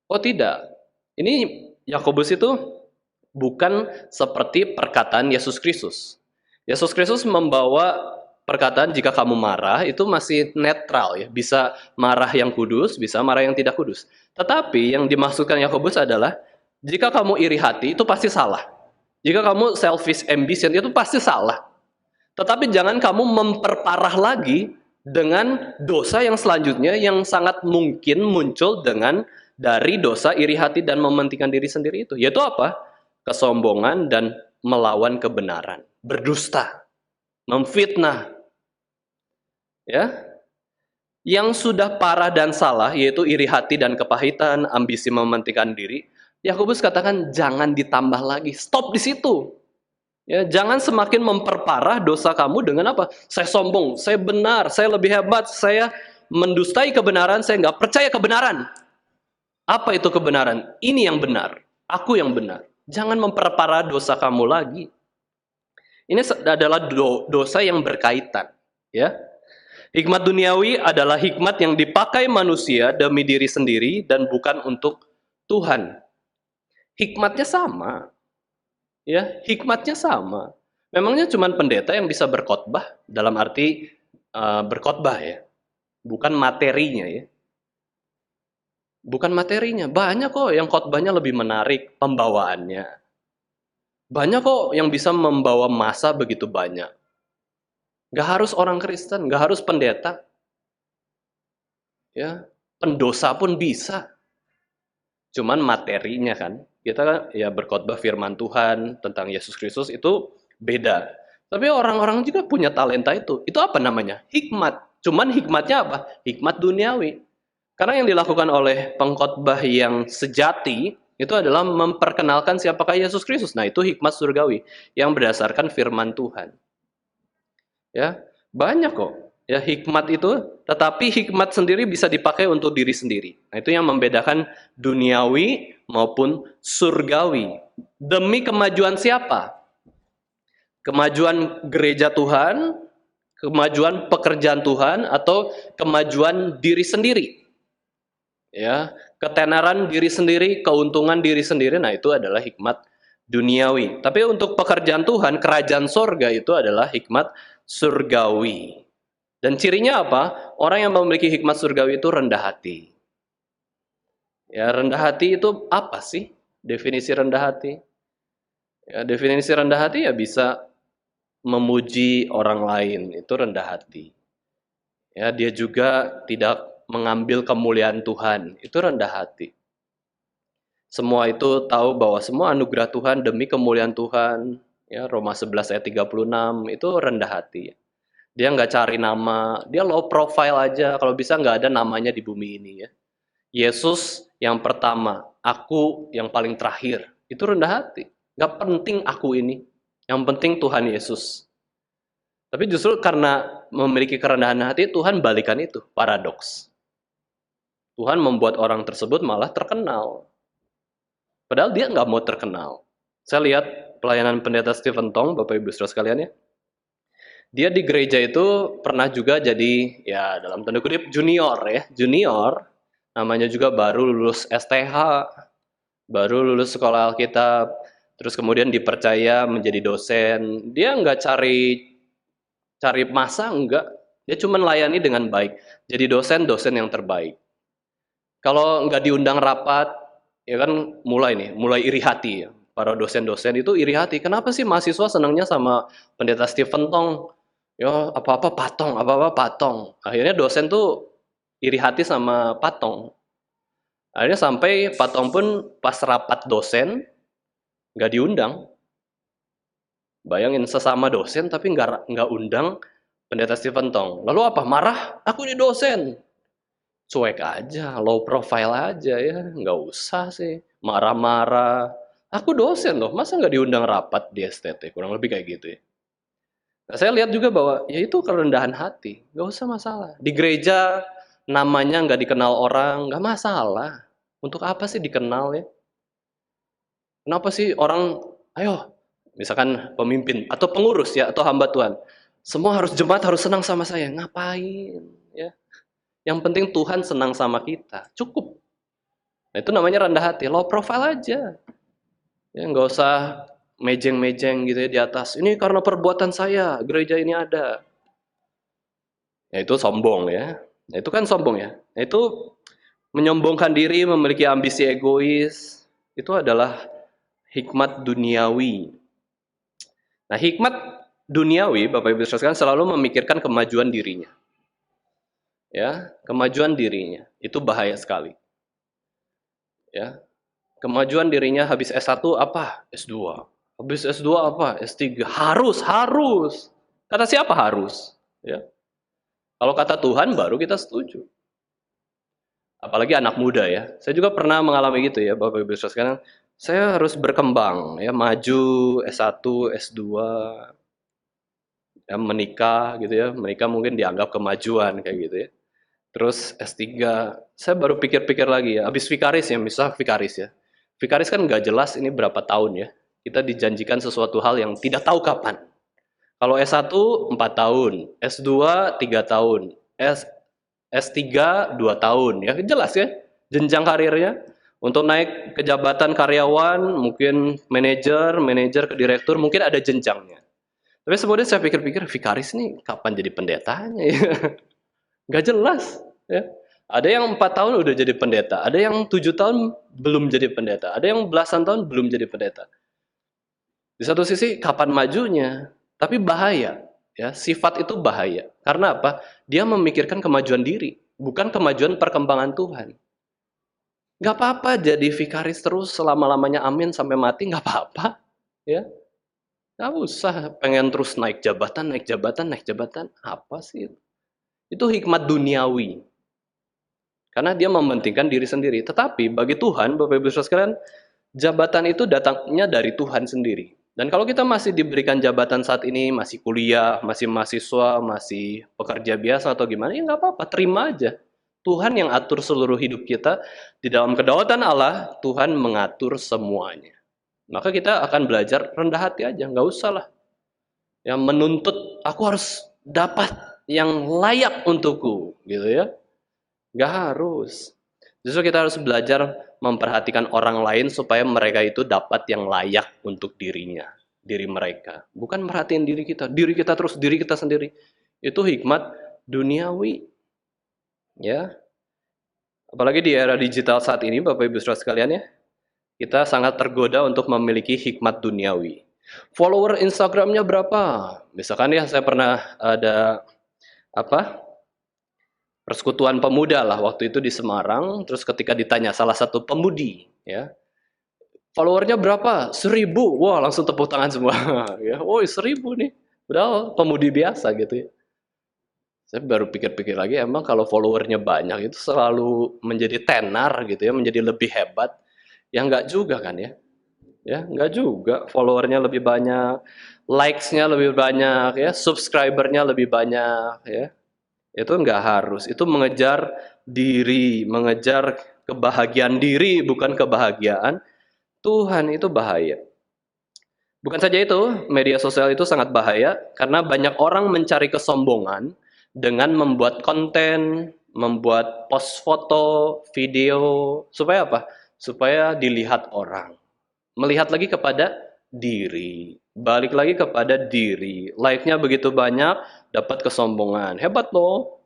Oh tidak. Ini Yakobus itu bukan seperti perkataan Yesus Kristus. Yesus Kristus membawa perkataan jika kamu marah itu masih netral ya, bisa marah yang kudus, bisa marah yang tidak kudus. Tetapi yang dimaksudkan Yakobus adalah jika kamu iri hati itu pasti salah. Jika kamu selfish ambition itu pasti salah. Tetapi jangan kamu memperparah lagi dengan dosa yang selanjutnya yang sangat mungkin muncul dari dosa iri hati dan mementingkan diri sendiri itu. Yaitu apa? Kesombongan dan melawan kebenaran. Berdusta, memfitnah. Ya. Yang sudah parah dan salah yaitu iri hati dan kepahitan, ambisi mementingkan diri. Yakobus katakan jangan ditambah lagi. Stop di situ. Ya, jangan semakin memperparah dosa kamu dengan apa? Saya sombong, saya benar, saya lebih hebat, saya mendustai kebenaran, saya nggak percaya kebenaran. Apa itu kebenaran? Ini yang benar, aku yang benar. Jangan memperparah dosa kamu lagi. Ini adalah dosa yang berkaitan. Ya, hikmat duniawi adalah hikmat yang dipakai manusia demi diri sendiri dan bukan untuk Tuhan. Hikmatnya sama. Ya, hikmatnya sama. Memangnya cuma pendeta yang bisa berkhotbah dalam arti berkhotbah ya, bukan materinya ya. Bukan materinya. Banyak kok yang khotbahnya lebih menarik pembawaannya. Banyak kok yang bisa membawa massa begitu banyak. Gak harus orang Kristen, gak harus pendeta. Ya, pendosa pun bisa. Cuman materinya kan, kita kan ya berkhotbah firman Tuhan tentang Yesus Kristus itu beda. Tapi orang-orang juga punya talenta itu. Itu apa namanya? Hikmat. Cuman hikmatnya apa? Hikmat duniawi. Karena yang dilakukan oleh pengkhotbah yang sejati itu adalah memperkenalkan siapakah Yesus Kristus. Nah, itu hikmat surgawi yang berdasarkan firman Tuhan. Ya, banyak kok. Ya, hikmat itu, tetapi hikmat sendiri bisa dipakai untuk diri sendiri. Nah, itu yang membedakan duniawi maupun surgawi. Demi kemajuan siapa? Kemajuan gereja Tuhan, kemajuan pekerjaan Tuhan, atau kemajuan diri sendiri. Ya, ketenaran diri sendiri, keuntungan diri sendiri, nah itu adalah hikmat duniawi. Tapi untuk pekerjaan Tuhan, kerajaan sorga itu adalah hikmat surgawi. Dan cirinya apa? Orang yang memiliki hikmat surgawi itu rendah hati. Ya, rendah hati itu apa sih? Definisi rendah hati? Ya, definisi rendah hati ya bisa memuji orang lain, itu rendah hati. Ya, dia juga tidak mengambil kemuliaan Tuhan, itu rendah hati. Semua itu tahu bahwa semua anugerah Tuhan demi kemuliaan Tuhan. Ya, Roma 11 ayat 36 itu rendah hati. Dia nggak cari nama, dia low profile aja. Kalau bisa nggak ada namanya di bumi ini ya. Yesus yang pertama, aku yang paling terakhir. Itu rendah hati. Nggak penting aku ini. Yang penting Tuhan Yesus. Tapi justru karena memiliki kerendahan hati, Tuhan balikan itu. Paradoks. Tuhan membuat orang tersebut malah terkenal. Padahal dia nggak mau terkenal. Saya lihat pelayanan pendeta Stephen Tong, Bapak Ibu Saudara sekalian ya. Dia di gereja itu pernah juga jadi ya dalam tanda kutip junior ya, junior namanya juga baru lulus STH, baru lulus sekolah Alkitab, terus kemudian dipercaya menjadi dosen. Dia nggak cari masa enggak, dia cuma layani dengan baik. Jadi dosen yang terbaik. Kalau nggak diundang rapat, ya kan mulai iri hati ya. Para dosen-dosen itu iri hati. Kenapa sih mahasiswa senangnya sama pendeta Stephen Tong? Ya apa-apa patong. Akhirnya dosen tuh iri hati sama patong. Akhirnya sampai patong pun pas rapat dosen nggak diundang. Bayangin sesama dosen tapi nggak undang pendeta Stephen Tong. Lalu apa? Marah? Aku ini dosen. Cuek aja, low profile aja ya, nggak usah sih marah-marah. Aku dosen loh, masa nggak diundang rapat di STT? Kurang lebih kayak gitu ya. Nah, saya lihat juga bahwa ya itu kerendahan hati, nggak usah masalah. Di gereja namanya nggak dikenal orang, nggak masalah. Untuk apa sih dikenal ya? Kenapa sih orang, ayo, misalkan pemimpin atau pengurus ya atau hamba Tuhan, semua harus jemaat harus senang sama saya, ngapain? Ya, yang penting Tuhan senang sama kita, cukup. Nah, itu namanya rendah hati, low profile aja. Ya, nggak usah mejeng-mejeng gitu ya di atas. Ini karena perbuatan saya, gereja ini ada. Ya itu sombong ya. Nah, itu kan sombong ya. Nah, itu menyombongkan diri, memiliki ambisi egois. Itu adalah hikmat duniawi. Nah, hikmat duniawi, Bapak Ibu sekalian, selalu memikirkan kemajuan dirinya. Ya, kemajuan dirinya. Itu bahaya sekali. Ya. Kemajuan dirinya habis S1 apa? S2. Habis S2 apa? S3. Harus. Kata siapa harus? Ya. Kalau kata Tuhan baru kita setuju. Apalagi anak muda ya. Saya juga pernah mengalami gitu ya, Bapak Ibu sekalian. Saya harus berkembang ya, maju S1, S2, ya, menikah gitu ya. Menikah mungkin dianggap kemajuan kayak gitu ya. Terus S3, saya baru pikir-pikir lagi ya. Habis Vikaris ya, misal Vikaris ya. Vikaris kan nggak jelas ini berapa tahun ya. Kita dijanjikan sesuatu hal yang tidak tahu kapan. Kalau S1 4 tahun, S2 3 tahun, S3 2 tahun. Ya jelas ya, jenjang karirnya. Untuk naik ke jabatan karyawan, mungkin manajer ke direktur, mungkin ada jenjangnya. Tapi kemudian saya pikir-pikir, Vikaris nih kapan jadi pendetanya ya? Nggak jelas. Ya. Ada yang 4 tahun udah jadi pendeta, ada yang 7 tahun belum jadi pendeta, ada yang belasan tahun belum jadi pendeta. Di satu sisi kapan majunya, tapi bahaya. Ya, sifat itu bahaya. Karena apa? Dia memikirkan kemajuan diri, bukan kemajuan perkembangan Tuhan. Nggak apa-apa jadi vikaris terus selama-lamanya amin sampai mati, nggak apa-apa. Ya, nggak usah pengen terus naik jabatan, naik jabatan, naik jabatan. Apa sih? Itu hikmat duniawi. Karena dia mementingkan diri sendiri. Tetapi bagi Tuhan, Bapak Ibu sekalian, jabatan itu datangnya dari Tuhan sendiri. Dan kalau kita masih diberikan jabatan saat ini, masih kuliah, masih mahasiswa, masih pekerja biasa atau gimana, ya nggak apa-apa, terima aja. Tuhan yang atur seluruh hidup kita. Di dalam kedaulatan Allah, Tuhan mengatur semuanya. Maka kita akan belajar rendah hati aja, nggak usah lah. Yang menuntut, aku harus dapat yang layak untukku, gitu ya. Nggak harus. Justru kita harus belajar memperhatikan orang lain supaya mereka itu dapat yang layak untuk dirinya, diri mereka. Bukan merhatiin diri kita terus, diri kita sendiri. Itu hikmat duniawi. Ya. Apalagi di era digital saat ini, Bapak Ibu Saudara sekalian ya, kita sangat tergoda untuk memiliki hikmat duniawi. Follower Instagramnya berapa? Misalkan ya, saya pernah ada persekutuan pemuda lah waktu itu di Semarang. Terus ketika ditanya salah satu pemudi, ya, followernya berapa? 1.000. Wah, langsung tepuk tangan semua. Ya, woi 1.000 nih. Padahal pemudi biasa gitu ya. Saya baru pikir-pikir lagi, emang kalau followernya banyak itu selalu menjadi tenar gitu ya, menjadi lebih hebat. Ya enggak juga kan ya. Ya, enggak juga. Followernya lebih banyak, likes-nya lebih banyak ya, subscribernya lebih banyak ya. Itu enggak harus. Itu mengejar diri, mengejar kebahagiaan diri, bukan kebahagiaan Tuhan. Itu bahaya. Bukan saja itu, media sosial itu sangat bahaya karena banyak orang mencari kesombongan dengan membuat konten, membuat post foto, video, supaya apa? Supaya dilihat orang. Melihat lagi kepada diri, balik lagi kepada diri. Like-nya begitu banyak, dapat kesombongan. Hebat loh.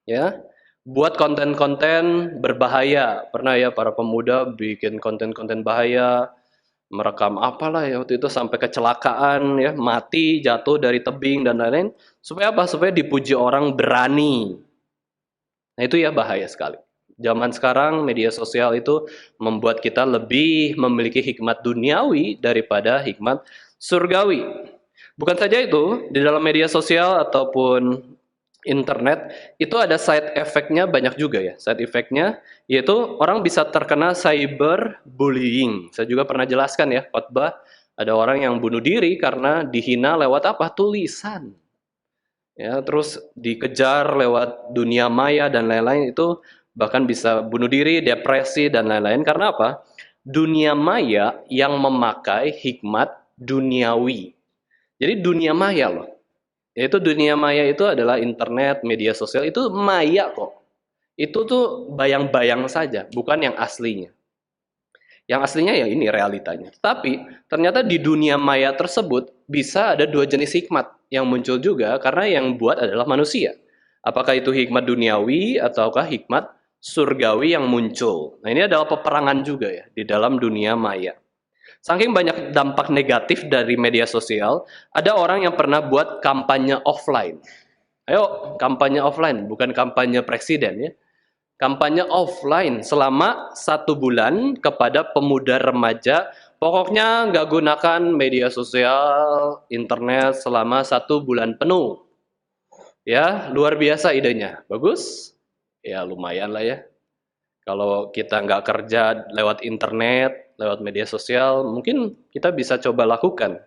Ya. Buat konten-konten berbahaya. Pernah ya para pemuda bikin konten-konten bahaya, merekam apalah ya waktu itu sampai kecelakaan ya, mati, jatuh dari tebing dan lain-lain. Supaya apa? Supaya dipuji orang berani. Nah, itu ya bahaya sekali. Zaman sekarang media sosial itu membuat kita lebih memiliki hikmat duniawi daripada hikmat surgawi. Bukan saja itu, di dalam media sosial ataupun internet itu ada side effect-nya banyak juga ya. Side effect-nya yaitu orang bisa terkena cyberbullying. Saya juga pernah jelaskan ya, khotbah ada orang yang bunuh diri karena dihina lewat apa? Tulisan. Ya, terus dikejar lewat dunia maya dan lain-lain, itu bahkan bisa bunuh diri, depresi dan lain-lain. Karena apa? Dunia maya yang memakai hikmat duniawi. Jadi dunia maya loh. Yaitu dunia maya itu adalah internet, media sosial, itu maya kok. Itu tuh bayang-bayang saja, bukan yang aslinya. Yang aslinya ya ini realitanya. Tapi ternyata di dunia maya tersebut bisa ada dua jenis hikmat yang muncul juga karena yang buat adalah manusia. Apakah itu hikmat duniawi ataukah hikmat surgawi yang muncul. Nah, ini adalah peperangan juga ya di dalam dunia maya. Saking banyak dampak negatif dari media sosial, ada orang yang pernah buat kampanye offline. Ayo, kampanye offline, bukan kampanye presiden ya. Kampanye offline selama 1 bulan kepada pemuda remaja. Pokoknya nggak gunakan media sosial, internet selama 1 bulan penuh. Ya, luar biasa idenya. Bagus? Ya, lumayan lah ya. Kalau kita nggak kerja lewat internet, lewat media sosial, mungkin kita bisa coba lakukan.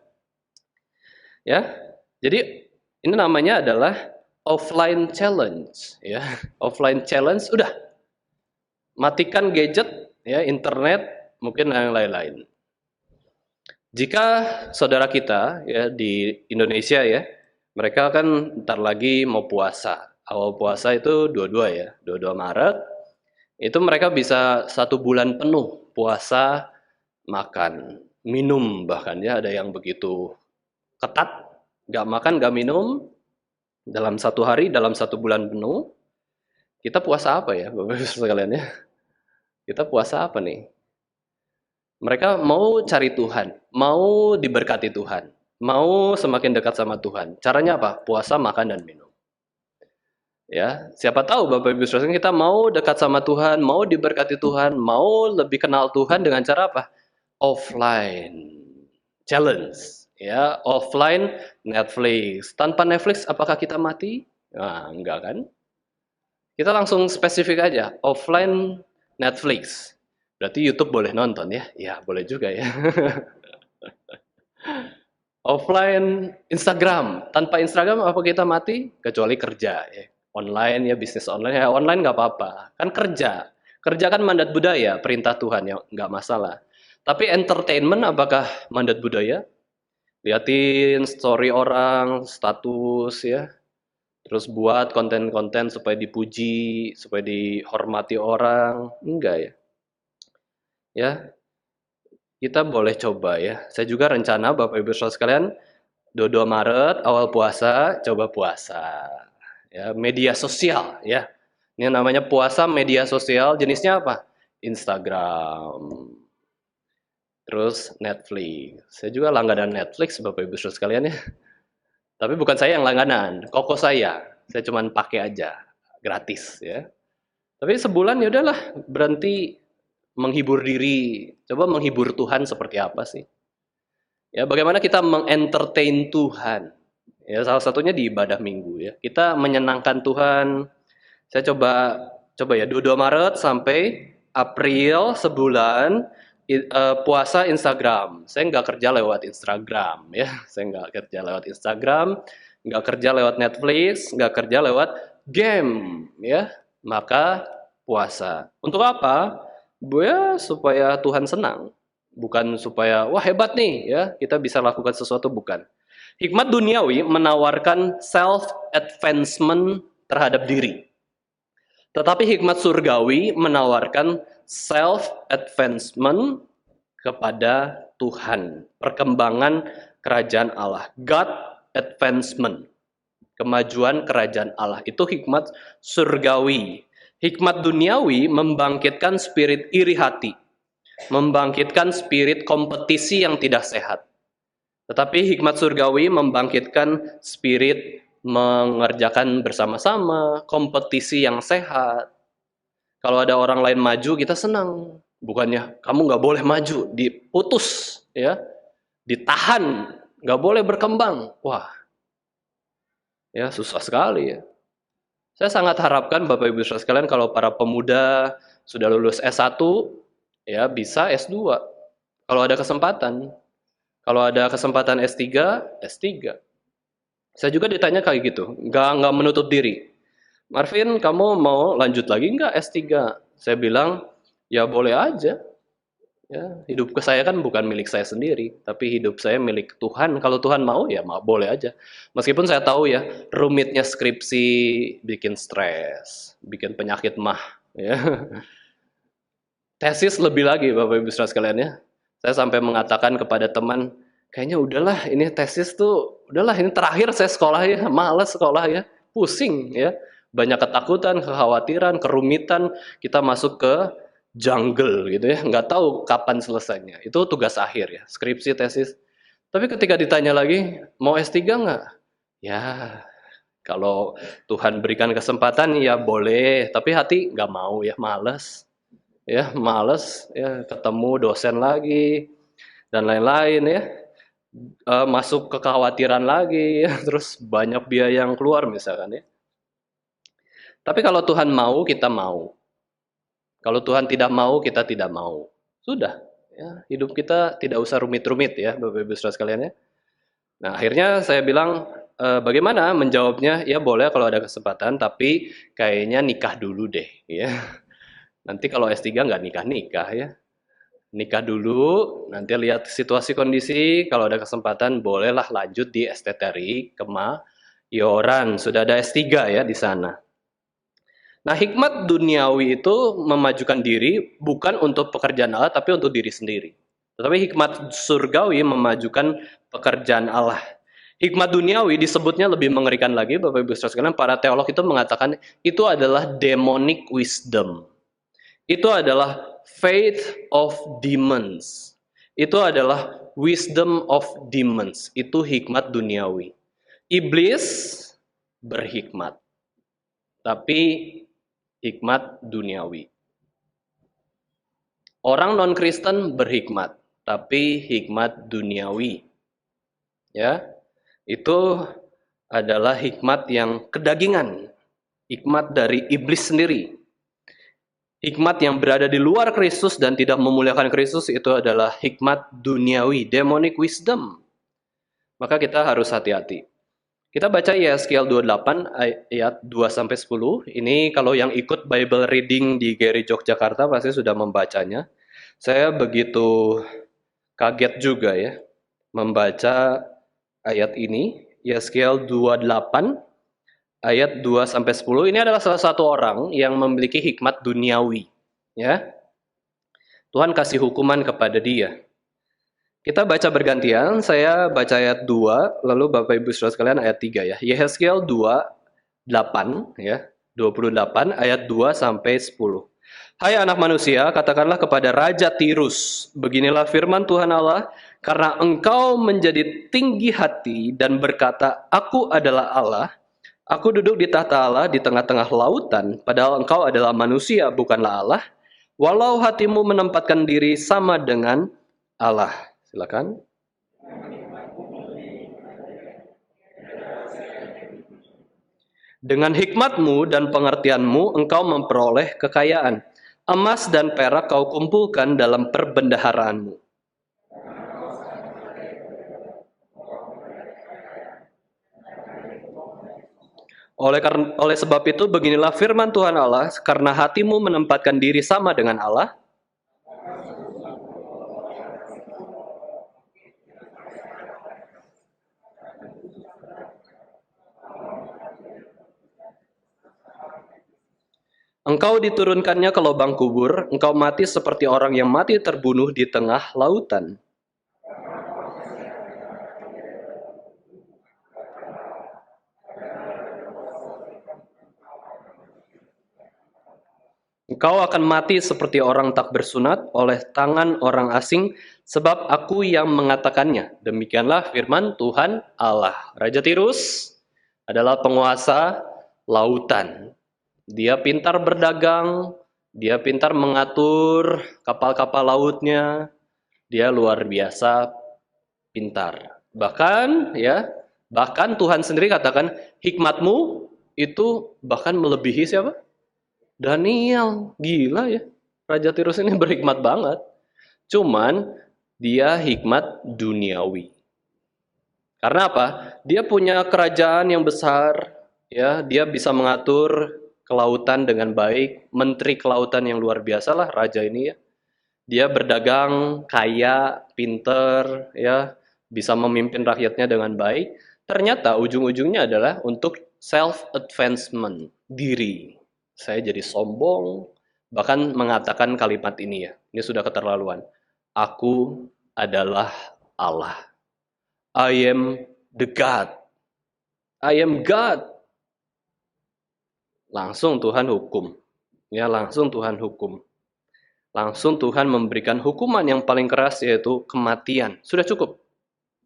Ya, jadi ini namanya adalah offline challenge. Ya, offline challenge udah matikan gadget, ya, internet, mungkin yang lain-lain. Jika saudara kita ya di Indonesia ya, mereka kan ntar lagi mau puasa. Awal puasa itu 22 ya, 22 Maret. Itu mereka bisa 1 bulan penuh puasa, makan, minum bahkan ya ada yang begitu ketat, nggak makan, nggak minum dalam 1 hari, dalam 1 bulan penuh. Kita puasa apa ya, Bapak Ibu sekalian ya? Kita puasa apa nih? Mereka mau cari Tuhan, mau diberkati Tuhan, mau semakin dekat sama Tuhan. Caranya apa? Puasa, makan, dan minum. Ya, siapa tahu Bapak Ibu Saudara kita mau dekat sama Tuhan, mau diberkati Tuhan, mau lebih kenal Tuhan dengan cara apa? Offline challenge, ya, offline Netflix. Tanpa Netflix apakah kita mati? Nah, enggak kan? Kita langsung spesifik aja, offline Netflix. Berarti YouTube boleh nonton ya? Ya, boleh juga ya. Offline Instagram. Tanpa Instagram apa kita mati? Kecuali kerja ya. Online ya, bisnis online ya, online nggak apa-apa. Kan kerja. Kerja kan mandat budaya, perintah Tuhan ya, nggak masalah. Tapi entertainment apakah mandat budaya? Liatin story orang, status ya. Terus buat konten-konten supaya dipuji, supaya dihormati orang. Enggak ya. Ya, kita boleh coba ya. Saya juga rencana Bapak Ibu Saudara sekalian 22 Maret awal puasa coba puasa. Ya, media sosial ya. Ini namanya puasa media sosial, jenisnya apa? Instagram. Terus Netflix. Saya juga langganan Netflix Bapak Ibu Saudara sekalian ya. Tapi bukan saya yang langganan, koko saya. Saya cuma pakai aja gratis ya. Tapi sebulan ya udahlah, berhenti menghibur diri. Coba menghibur Tuhan seperti apa sih? Ya, bagaimana kita mengentertain Tuhan? Ya, salah satunya di ibadah minggu ya. Kita menyenangkan Tuhan. Saya coba ya 22 Maret sampai April sebulan puasa Instagram. Saya nggak kerja lewat Instagram ya. Saya nggak kerja lewat Instagram, nggak kerja lewat Netflix, nggak kerja lewat game ya. Maka puasa. Untuk apa? Ya supaya Tuhan senang. Bukan supaya wah hebat nih ya kita bisa lakukan sesuatu, bukan. Hikmat duniawi menawarkan self advancement terhadap diri. Tetapi hikmat surgawi menawarkan self advancement kepada Tuhan, perkembangan kerajaan Allah, God advancement, kemajuan kerajaan Allah. Itu hikmat surgawi. Hikmat duniawi membangkitkan spirit iri hati, membangkitkan spirit kompetisi yang tidak sehat. Tetapi hikmat surgawi membangkitkan spirit mengerjakan bersama-sama, kompetisi yang sehat. Kalau ada orang lain maju, kita senang. Bukannya kamu nggak boleh maju, diputus, ya, ditahan, nggak boleh berkembang. Wah, ya susah sekali ya. Saya sangat harapkan Bapak Ibu Saudara sekalian kalau para pemuda sudah lulus S1, ya bisa S2. Kalau ada kesempatan. Kalau ada kesempatan S3, S3. Saya juga ditanya kayak gitu, nggak menutup diri. Marvin, kamu mau lanjut lagi nggak S3? Saya bilang, ya boleh aja. Ya, hidup ke saya kan bukan milik saya sendiri, tapi hidup saya milik Tuhan. Kalau Tuhan mau, ya boleh aja. Meskipun saya tahu ya, rumitnya skripsi bikin stres, bikin penyakit mah. Ya. Tesis lebih lagi Bapak Ibu Saudara sekalian ya. Saya sampai mengatakan kepada teman, kayaknya udahlah ini tesis tuh, udahlah ini terakhir saya sekolah ya, malas sekolah ya, pusing ya. Banyak ketakutan, kekhawatiran, kerumitan, kita masuk ke jungle gitu ya, nggak tahu kapan selesainya. Itu tugas akhir ya, skripsi, tesis. Tapi ketika ditanya lagi, mau S3 nggak? Ya, kalau Tuhan berikan kesempatan ya boleh, tapi hati nggak mau ya, males. Ya, males ya ketemu dosen lagi dan lain-lain ya. Masuk ke kekhawatiran lagi ya, terus banyak biaya yang keluar misalkan ya. Tapi kalau Tuhan mau, kita mau. Kalau Tuhan tidak mau, kita tidak mau. Sudah, ya, hidup kita tidak usah rumit-rumit ya, Bapak Ibu Saudara sekalian ya. Nah, akhirnya saya bilang, bagaimana menjawabnya? Ya boleh kalau ada kesempatan, tapi kayaknya nikah dulu deh ya. Nanti kalau S3 nggak nikah-nikah ya. Nikah dulu, nanti lihat situasi kondisi, kalau ada kesempatan bolehlah lanjut di STTRI, Kemayoran, sudah ada S3 ya di sana. Nah, hikmat duniawi itu memajukan diri bukan untuk pekerjaan Allah, tapi untuk diri sendiri. Tetapi hikmat surgawi memajukan pekerjaan Allah. Hikmat duniawi disebutnya lebih mengerikan lagi, Bapak Ibu Saudara sekalian, para teolog itu mengatakan itu adalah demonic wisdom. Itu adalah faith of demons. Itu adalah wisdom of demons. Itu hikmat duniawi. Iblis berhikmat, tapi hikmat duniawi. Orang non-Kristen berhikmat, tapi hikmat duniawi. Ya, itu adalah hikmat yang kedagingan, hikmat dari iblis sendiri. Hikmat yang berada di luar Kristus dan tidak memuliakan Kristus itu adalah hikmat duniawi, demonic wisdom. Maka kita harus hati-hati. Kita baca Yeskiel 28 ayat 2-10. Ini kalau yang ikut Bible reading di GRI Yogyakarta pasti sudah membacanya. Saya begitu kaget juga ya membaca ayat ini. Yeskiel 28 ayat 2-10. Ini adalah salah satu orang yang memiliki hikmat duniawi. Ya, Tuhan kasih hukuman kepada dia. Kita baca bergantian, saya baca ayat 2, lalu Bapak Ibu Saudara sekalian ayat 3 ya. Yeskiel 28 ya, 28 ayat 2-10. Hai anak manusia, katakanlah kepada Raja Tirus, beginilah firman Tuhan Allah, karena engkau menjadi tinggi hati dan berkata, aku adalah Allah, aku duduk di tahta Allah di tengah-tengah lautan, padahal engkau adalah manusia, bukanlah Allah, walau hatimu menempatkan diri sama dengan Allah. Silakan. Dengan hikmatmu dan pengertianmu engkau memperoleh kekayaan. Emas dan perak kau kumpulkan dalam perbendaharaanmu. Oleh sebab itu beginilah firman Tuhan Allah, karena hatimu menempatkan diri sama dengan Allah, engkau diturunkannya ke lubang kubur, engkau mati seperti orang yang mati terbunuh di tengah lautan. Engkau akan mati seperti orang tak bersunat oleh tangan orang asing, sebab aku yang mengatakannya. Demikianlah firman Tuhan Allah. Raja Tirus adalah penguasa lautan. Dia pintar berdagang, dia pintar mengatur kapal-kapal lautnya, dia luar biasa pintar. Bahkan Tuhan sendiri katakan hikmatmu itu bahkan melebihi siapa? Daniel. Gila ya. Raja Tirus ini berhikmat banget. Cuman dia hikmat duniawi. Karena apa? Dia punya kerajaan yang besar, ya, dia bisa mengatur kelautan dengan baik, menteri kelautan yang luar biasa lah raja ini ya. Dia berdagang, kaya, pinter, ya, bisa memimpin rakyatnya dengan baik. Ternyata ujung-ujungnya adalah untuk self advancement, diri. Saya jadi sombong, bahkan mengatakan kalimat ini ya. Ini sudah keterlaluan. Aku adalah Allah. I am the God. I am God. Langsung Tuhan hukum. Ya, langsung Tuhan hukum. Langsung Tuhan memberikan hukuman yang paling keras, yaitu kematian. Sudah cukup.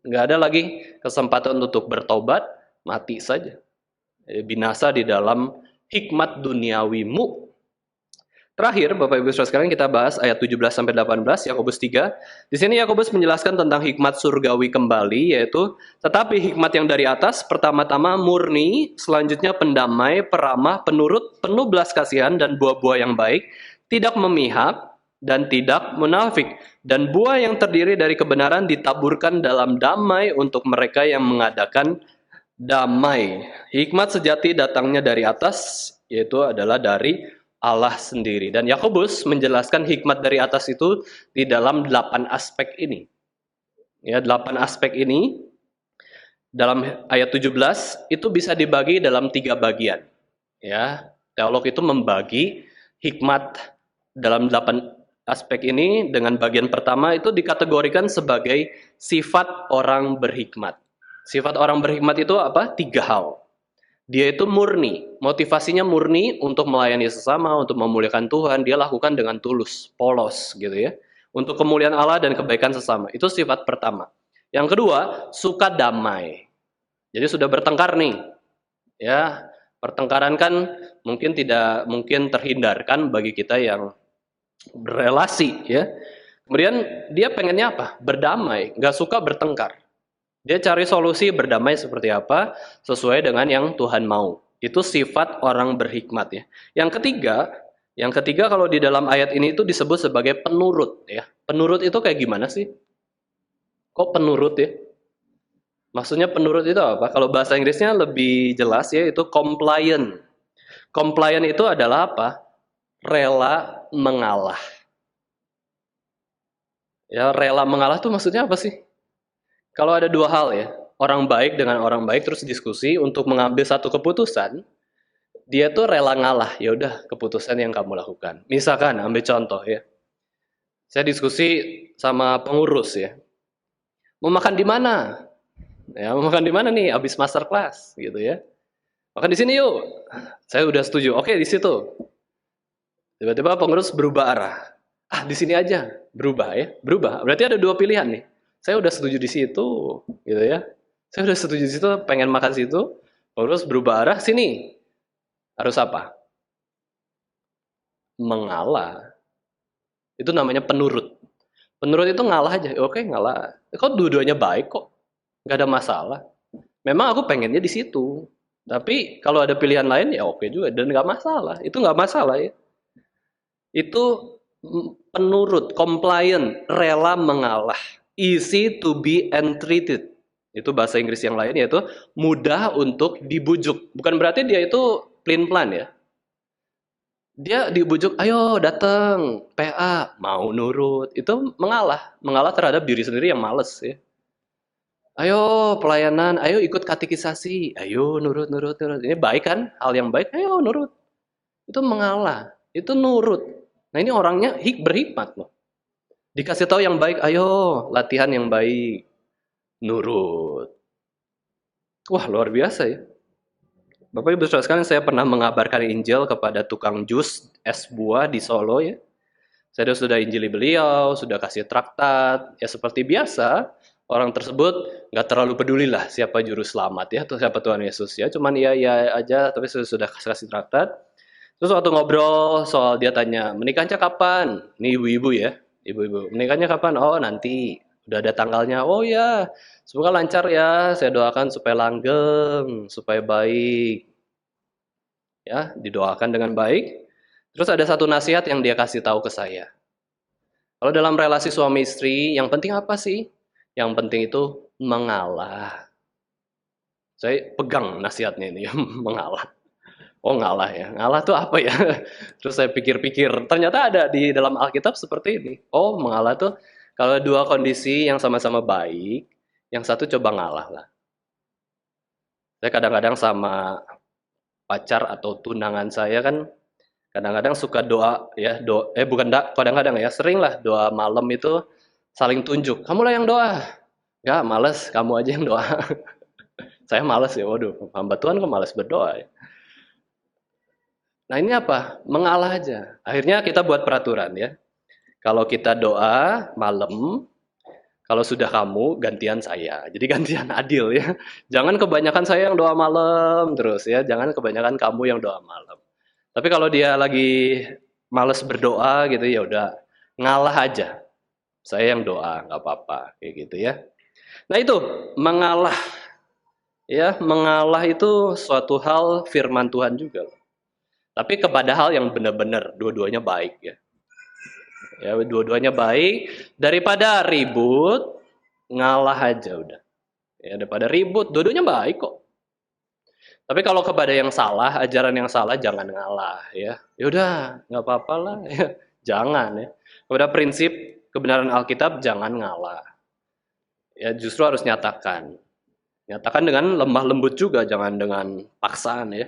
Nggak ada lagi kesempatan untuk bertobat, mati saja. Binasa di dalam hikmat duniawimu. Terakhir, Bapak Ibu Saudara sekalian, kita bahas ayat 17 sampai 18 Yakobus 3. Di sini Yakobus menjelaskan tentang hikmat surgawi kembali, yaitu tetapi hikmat yang dari atas pertama-tama murni, selanjutnya pendamai, peramah, penurut, penuh belas kasihan dan buah-buah yang baik, tidak memihak dan tidak munafik, dan buah yang terdiri dari kebenaran ditaburkan dalam damai untuk mereka yang mengadakan damai. Hikmat sejati datangnya dari atas, yaitu adalah dari Allah sendiri. Dan Yakobus menjelaskan hikmat dari atas itu di dalam 8 aspek ini. Ya, 8 aspek ini dalam ayat 17 itu bisa dibagi dalam 3 bagian. Ya, teolog itu membagi hikmat dalam 8 aspek ini dengan bagian pertama itu dikategorikan sebagai sifat orang berhikmat. Sifat orang berhikmat itu apa? 3 hal. Dia itu murni, motivasinya murni untuk melayani sesama, untuk memuliakan Tuhan, dia lakukan dengan tulus, polos gitu ya. Untuk kemuliaan Allah dan kebaikan sesama. Itu sifat pertama. Yang kedua, suka damai. Jadi sudah bertengkar nih. Ya, pertengkaran kan tidak mungkin terhindarkan bagi kita yang berelasi ya. Kemudian dia pengennya apa? Berdamai, nggak suka bertengkar. Dia cari solusi berdamai seperti apa sesuai dengan yang Tuhan mau. Itu sifat orang berhikmat ya. Yang ketiga kalau di dalam ayat ini itu disebut sebagai penurut ya. Penurut itu kayak gimana sih? Kok penurut ya? Maksudnya penurut itu apa? Kalau bahasa Inggrisnya lebih jelas ya, itu compliant. Compliant itu adalah apa? Rela mengalah. Ya, rela mengalah tuh maksudnya apa sih? Kalau ada 2 hal ya, orang baik dengan orang baik terus diskusi untuk mengambil satu keputusan, dia tuh rela ngalah. Ya udah, keputusan yang kamu lakukan. Misalkan ambil contoh ya. Saya diskusi sama pengurus ya. Mau makan di mana? Ya, mau makan di mana nih? Habis master class gitu ya. Makan di sini yuk. Saya udah setuju. Oke, di situ. Tiba-tiba pengurus berubah arah. Ah, di sini aja. Berubah ya. Berubah. Berarti ada 2 pilihan nih. Saya udah setuju di situ, gitu ya. Saya udah setuju di situ, pengen makan situ, terus berubah arah sini. Harus apa? Mengalah. Itu namanya penurut. Penurut itu ngalah aja. Oke, ngalah. Kok dua-duanya baik kok? Nggak ada masalah. Memang aku pengennya di situ. Tapi kalau ada pilihan lain ya oke juga dan nggak masalah. Itu nggak masalah ya. Itu penurut, compliant, rela mengalah. Easy to be entreated. Itu bahasa Inggris yang lain, yaitu mudah untuk dibujuk. Bukan berarti dia itu plan ya. Dia dibujuk, ayo datang, PA, mau nurut. Itu mengalah terhadap diri sendiri yang males ya. Ayo pelayanan, ayo ikut katekisasi, ayo nurut. Ini baik kan? Hal yang baik, ayo nurut. Itu mengalah, itu nurut. Nah ini orangnya berhikmat loh. Dikasih tahu yang baik, ayo latihan yang baik, nurut. Wah luar biasa ya. Bapak Ibu Saudara sekalian, saya pernah mengabarkan Injil kepada tukang jus es buah di Solo ya. Saya sudah injili beliau, sudah kasih traktat, ya seperti biasa. Orang tersebut nggak terlalu peduli lah siapa juru selamat ya, atau siapa Tuhan Yesus ya. Cuman ya aja, tapi sudah kasih traktat. Terus waktu ngobrol soal, dia tanya, menikahnya kapan? Ini ibu-ibu ya, ibu-ibu. Menikahnya kapan? Oh nanti, udah ada tanggalnya. Oh ya, semoga lancar ya. Saya doakan supaya langgeng, supaya baik. Ya, didoakan dengan baik. Terus ada satu nasihat yang dia kasih tahu ke saya. Kalau dalam relasi suami istri, yang penting apa sih? Yang penting itu mengalah. Saya pegang nasihatnya ini, mengalah. Oh ngalah ya, ngalah tuh apa ya? Terus saya pikir-pikir, ternyata ada di dalam Alkitab seperti ini. Oh mengalah tuh kalau 2 kondisi yang sama-sama baik, yang satu coba ngalah lah. Saya kadang-kadang sama pacar atau tunangan saya kan, Kadang-kadang suka doa ya, kadang-kadang ya, sering lah doa malam itu saling tunjuk. Kamulah yang doa. Enggak, males, kamu aja yang doa. Saya males ya, waduh, hamba Tuhan kok males berdoa ya. Nah ini apa? Mengalah aja. Akhirnya kita buat peraturan ya. Kalau kita doa malam, kalau sudah kamu, gantian saya. Jadi gantian adil ya. Jangan kebanyakan saya yang doa malam terus ya. Jangan kebanyakan kamu yang doa malam. Tapi kalau dia lagi males berdoa gitu ya udah ngalah aja. Saya yang doa, nggak apa-apa kayak gitu ya. Nah itu mengalah ya, mengalah itu suatu hal firman Tuhan juga. Tapi kepada hal yang benar-benar dua-duanya baik ya. Ya, dua-duanya baik daripada ribut, ngalah aja udah. Ya, daripada ribut, dua-duanya baik kok. Tapi kalau kepada yang salah, ajaran yang salah jangan ngalah ya. Ya udah, nggak apa-apa lah ya. Jangan ya. Kepada prinsip kebenaran Alkitab jangan ngalah. Ya justru harus nyatakan. Nyatakan dengan lemah lembut juga, jangan dengan paksaan ya.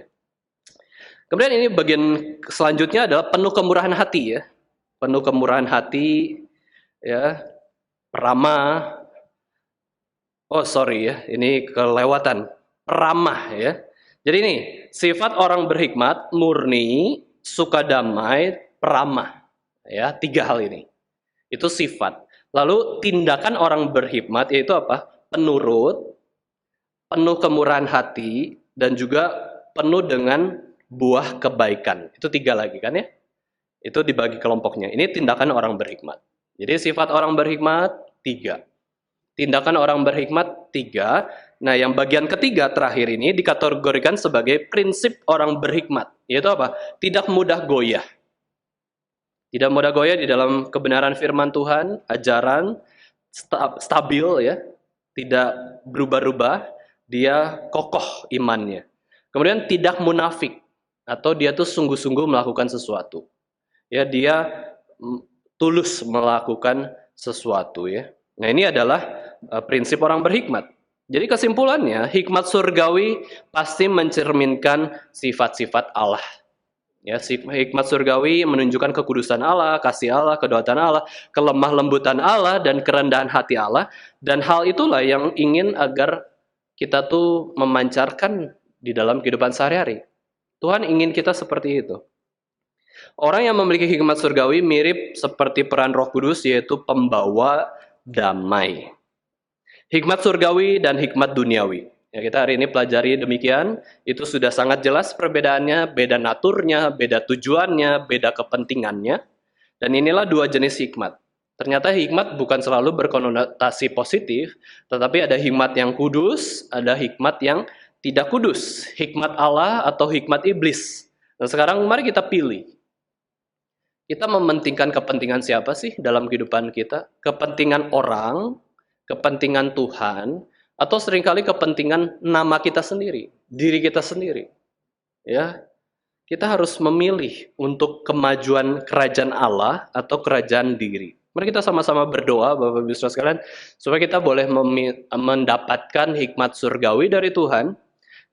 Kemudian ini bagian selanjutnya adalah penuh kemurahan hati ya. Penuh kemurahan hati ya, ramah. Oh sorry ya, ini kelewatan. Ramah ya. Jadi ini sifat orang berhikmat, murni, suka damai, peramah. Ya, tiga hal ini. Itu sifat. Lalu tindakan orang berhikmat yaitu apa? Penurut, penuh kemurahan hati, dan juga penuh dengan buah kebaikan. Itu tiga lagi kan ya? Itu dibagi kelompoknya. Ini tindakan orang berhikmat. Jadi sifat orang berhikmat tiga. Tindakan orang berhikmat tiga. Nah yang bagian ketiga terakhir ini dikategorikan sebagai prinsip orang berhikmat. Yaitu apa? Tidak mudah goyah. Tidak mudah goyah di dalam kebenaran firman Tuhan, ajaran, stabil ya. Tidak berubah-ubah, dia kokoh imannya. Kemudian tidak munafik, atau dia tuh sungguh-sungguh melakukan sesuatu. Ya dia tulus melakukan sesuatu ya. Nah ini adalah prinsip orang berhikmat. Jadi kesimpulannya, hikmat surgawi pasti mencerminkan sifat-sifat Allah. Ya, hikmat surgawi menunjukkan kekudusan Allah, kasih Allah, kedaulatan Allah, kelemah lembutan Allah, dan kerendahan hati Allah. Dan hal itulah yang ingin agar kita tuh memancarkan di dalam kehidupan sehari-hari. Tuhan ingin kita seperti itu. Orang yang memiliki hikmat surgawi mirip seperti peran Roh Kudus, yaitu pembawa damai. Hikmat surgawi dan hikmat duniawi. Ya, kita hari ini pelajari demikian. Itu sudah sangat jelas perbedaannya, beda naturnya, beda tujuannya, beda kepentingannya. Dan inilah dua jenis hikmat. Ternyata hikmat bukan selalu berkonotasi positif, tetapi ada hikmat yang kudus, ada hikmat yang tidak kudus. Hikmat Allah atau hikmat iblis. Nah sekarang mari kita pilih. Kita mementingkan kepentingan siapa sih dalam kehidupan kita? Kepentingan orang, kepentingan Tuhan, atau seringkali kepentingan nama kita sendiri, diri kita sendiri. Ya, kita harus memilih untuk kemajuan kerajaan Allah atau kerajaan diri. Mari kita sama-sama berdoa, Bapak Ibu Saudara sekalian, supaya kita boleh mendapatkan hikmat surgawi dari Tuhan.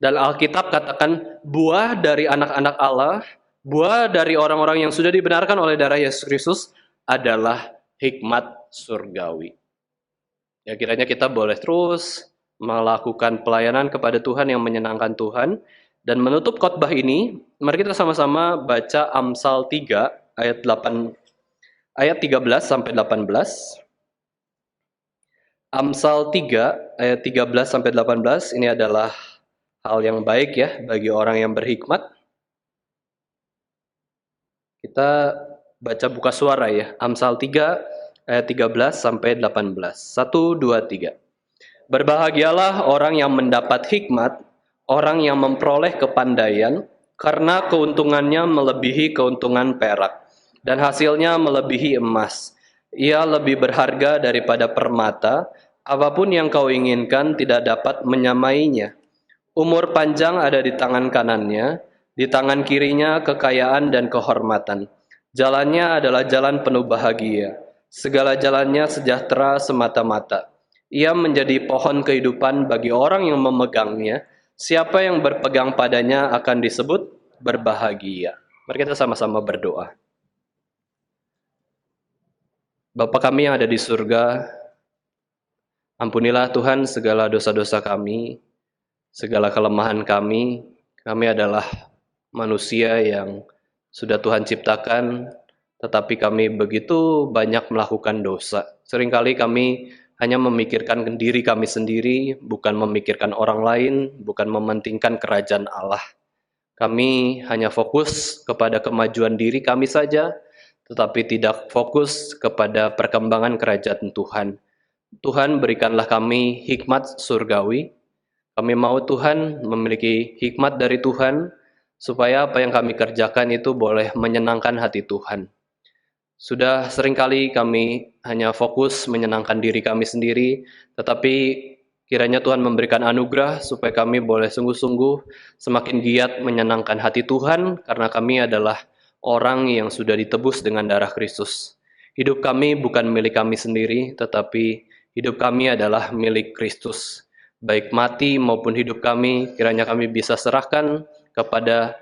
Dan Alkitab katakan buah dari anak-anak Allah, buah dari orang-orang yang sudah dibenarkan oleh darah Yesus Kristus adalah hikmat surgawi. Ya kiranya kita boleh terus melakukan pelayanan kepada Tuhan yang menyenangkan Tuhan. Dan menutup khotbah ini, mari kita sama-sama baca Amsal 3 ayat 13 sampai 18. Amsal 3 ayat 13 sampai 18 ini adalah hal yang baik ya bagi orang yang berhikmat. Kita baca buka suara ya. Amsal 3 ayat 13 sampai 18. 1, 2, 3. Berbahagialah orang yang mendapat hikmat, orang yang memperoleh kepandaian, karena keuntungannya melebihi keuntungan perak, dan hasilnya melebihi emas. Ia lebih berharga daripada permata, apapun yang kau inginkan tidak dapat menyamainya. Umur panjang ada di tangan kanannya, di tangan kirinya kekayaan dan kehormatan. Jalannya adalah jalan penuh bahagia, segala jalannya sejahtera semata-mata. Ia menjadi pohon kehidupan bagi orang yang memegangnya. Siapa yang berpegang padanya akan disebut berbahagia. Mari kita sama-sama berdoa. Bapa kami yang ada di surga, ampunilah Tuhan segala dosa-dosa kami, segala kelemahan kami. Kami adalah manusia yang sudah Tuhan ciptakan, tetapi kami begitu banyak melakukan dosa. Seringkali kami hanya memikirkan diri kami sendiri, bukan memikirkan orang lain, bukan mementingkan kerajaan Allah. Kami hanya fokus kepada kemajuan diri kami saja, tetapi tidak fokus kepada perkembangan kerajaan Tuhan. Tuhan, berikanlah kami hikmat surgawi. Kami mau Tuhan memiliki hikmat dari Tuhan, supaya apa yang kami kerjakan itu boleh menyenangkan hati Tuhan. Sudah seringkali kami hanya fokus menyenangkan diri kami sendiri, tetapi kiranya Tuhan memberikan anugerah supaya kami boleh sungguh-sungguh semakin giat menyenangkan hati Tuhan, karena kami adalah orang yang sudah ditebus dengan darah Kristus. Hidup kami bukan milik kami sendiri, tetapi hidup kami adalah milik Kristus. Baik mati maupun hidup kami, kiranya kami bisa serahkan kepada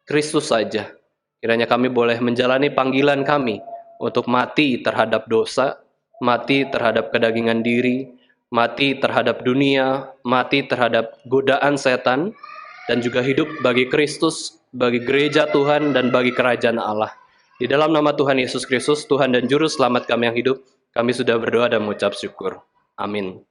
Kristus saja. Kiranya kami boleh menjalani panggilan kami untuk mati terhadap dosa, mati terhadap kedagingan diri, mati terhadap dunia, mati terhadap godaan setan, dan juga hidup bagi Kristus, bagi gereja Tuhan, dan bagi kerajaan Allah. Di dalam nama Tuhan Yesus Kristus, Tuhan dan Juru Selamat kami yang hidup, kami sudah berdoa dan mengucap syukur. Amin.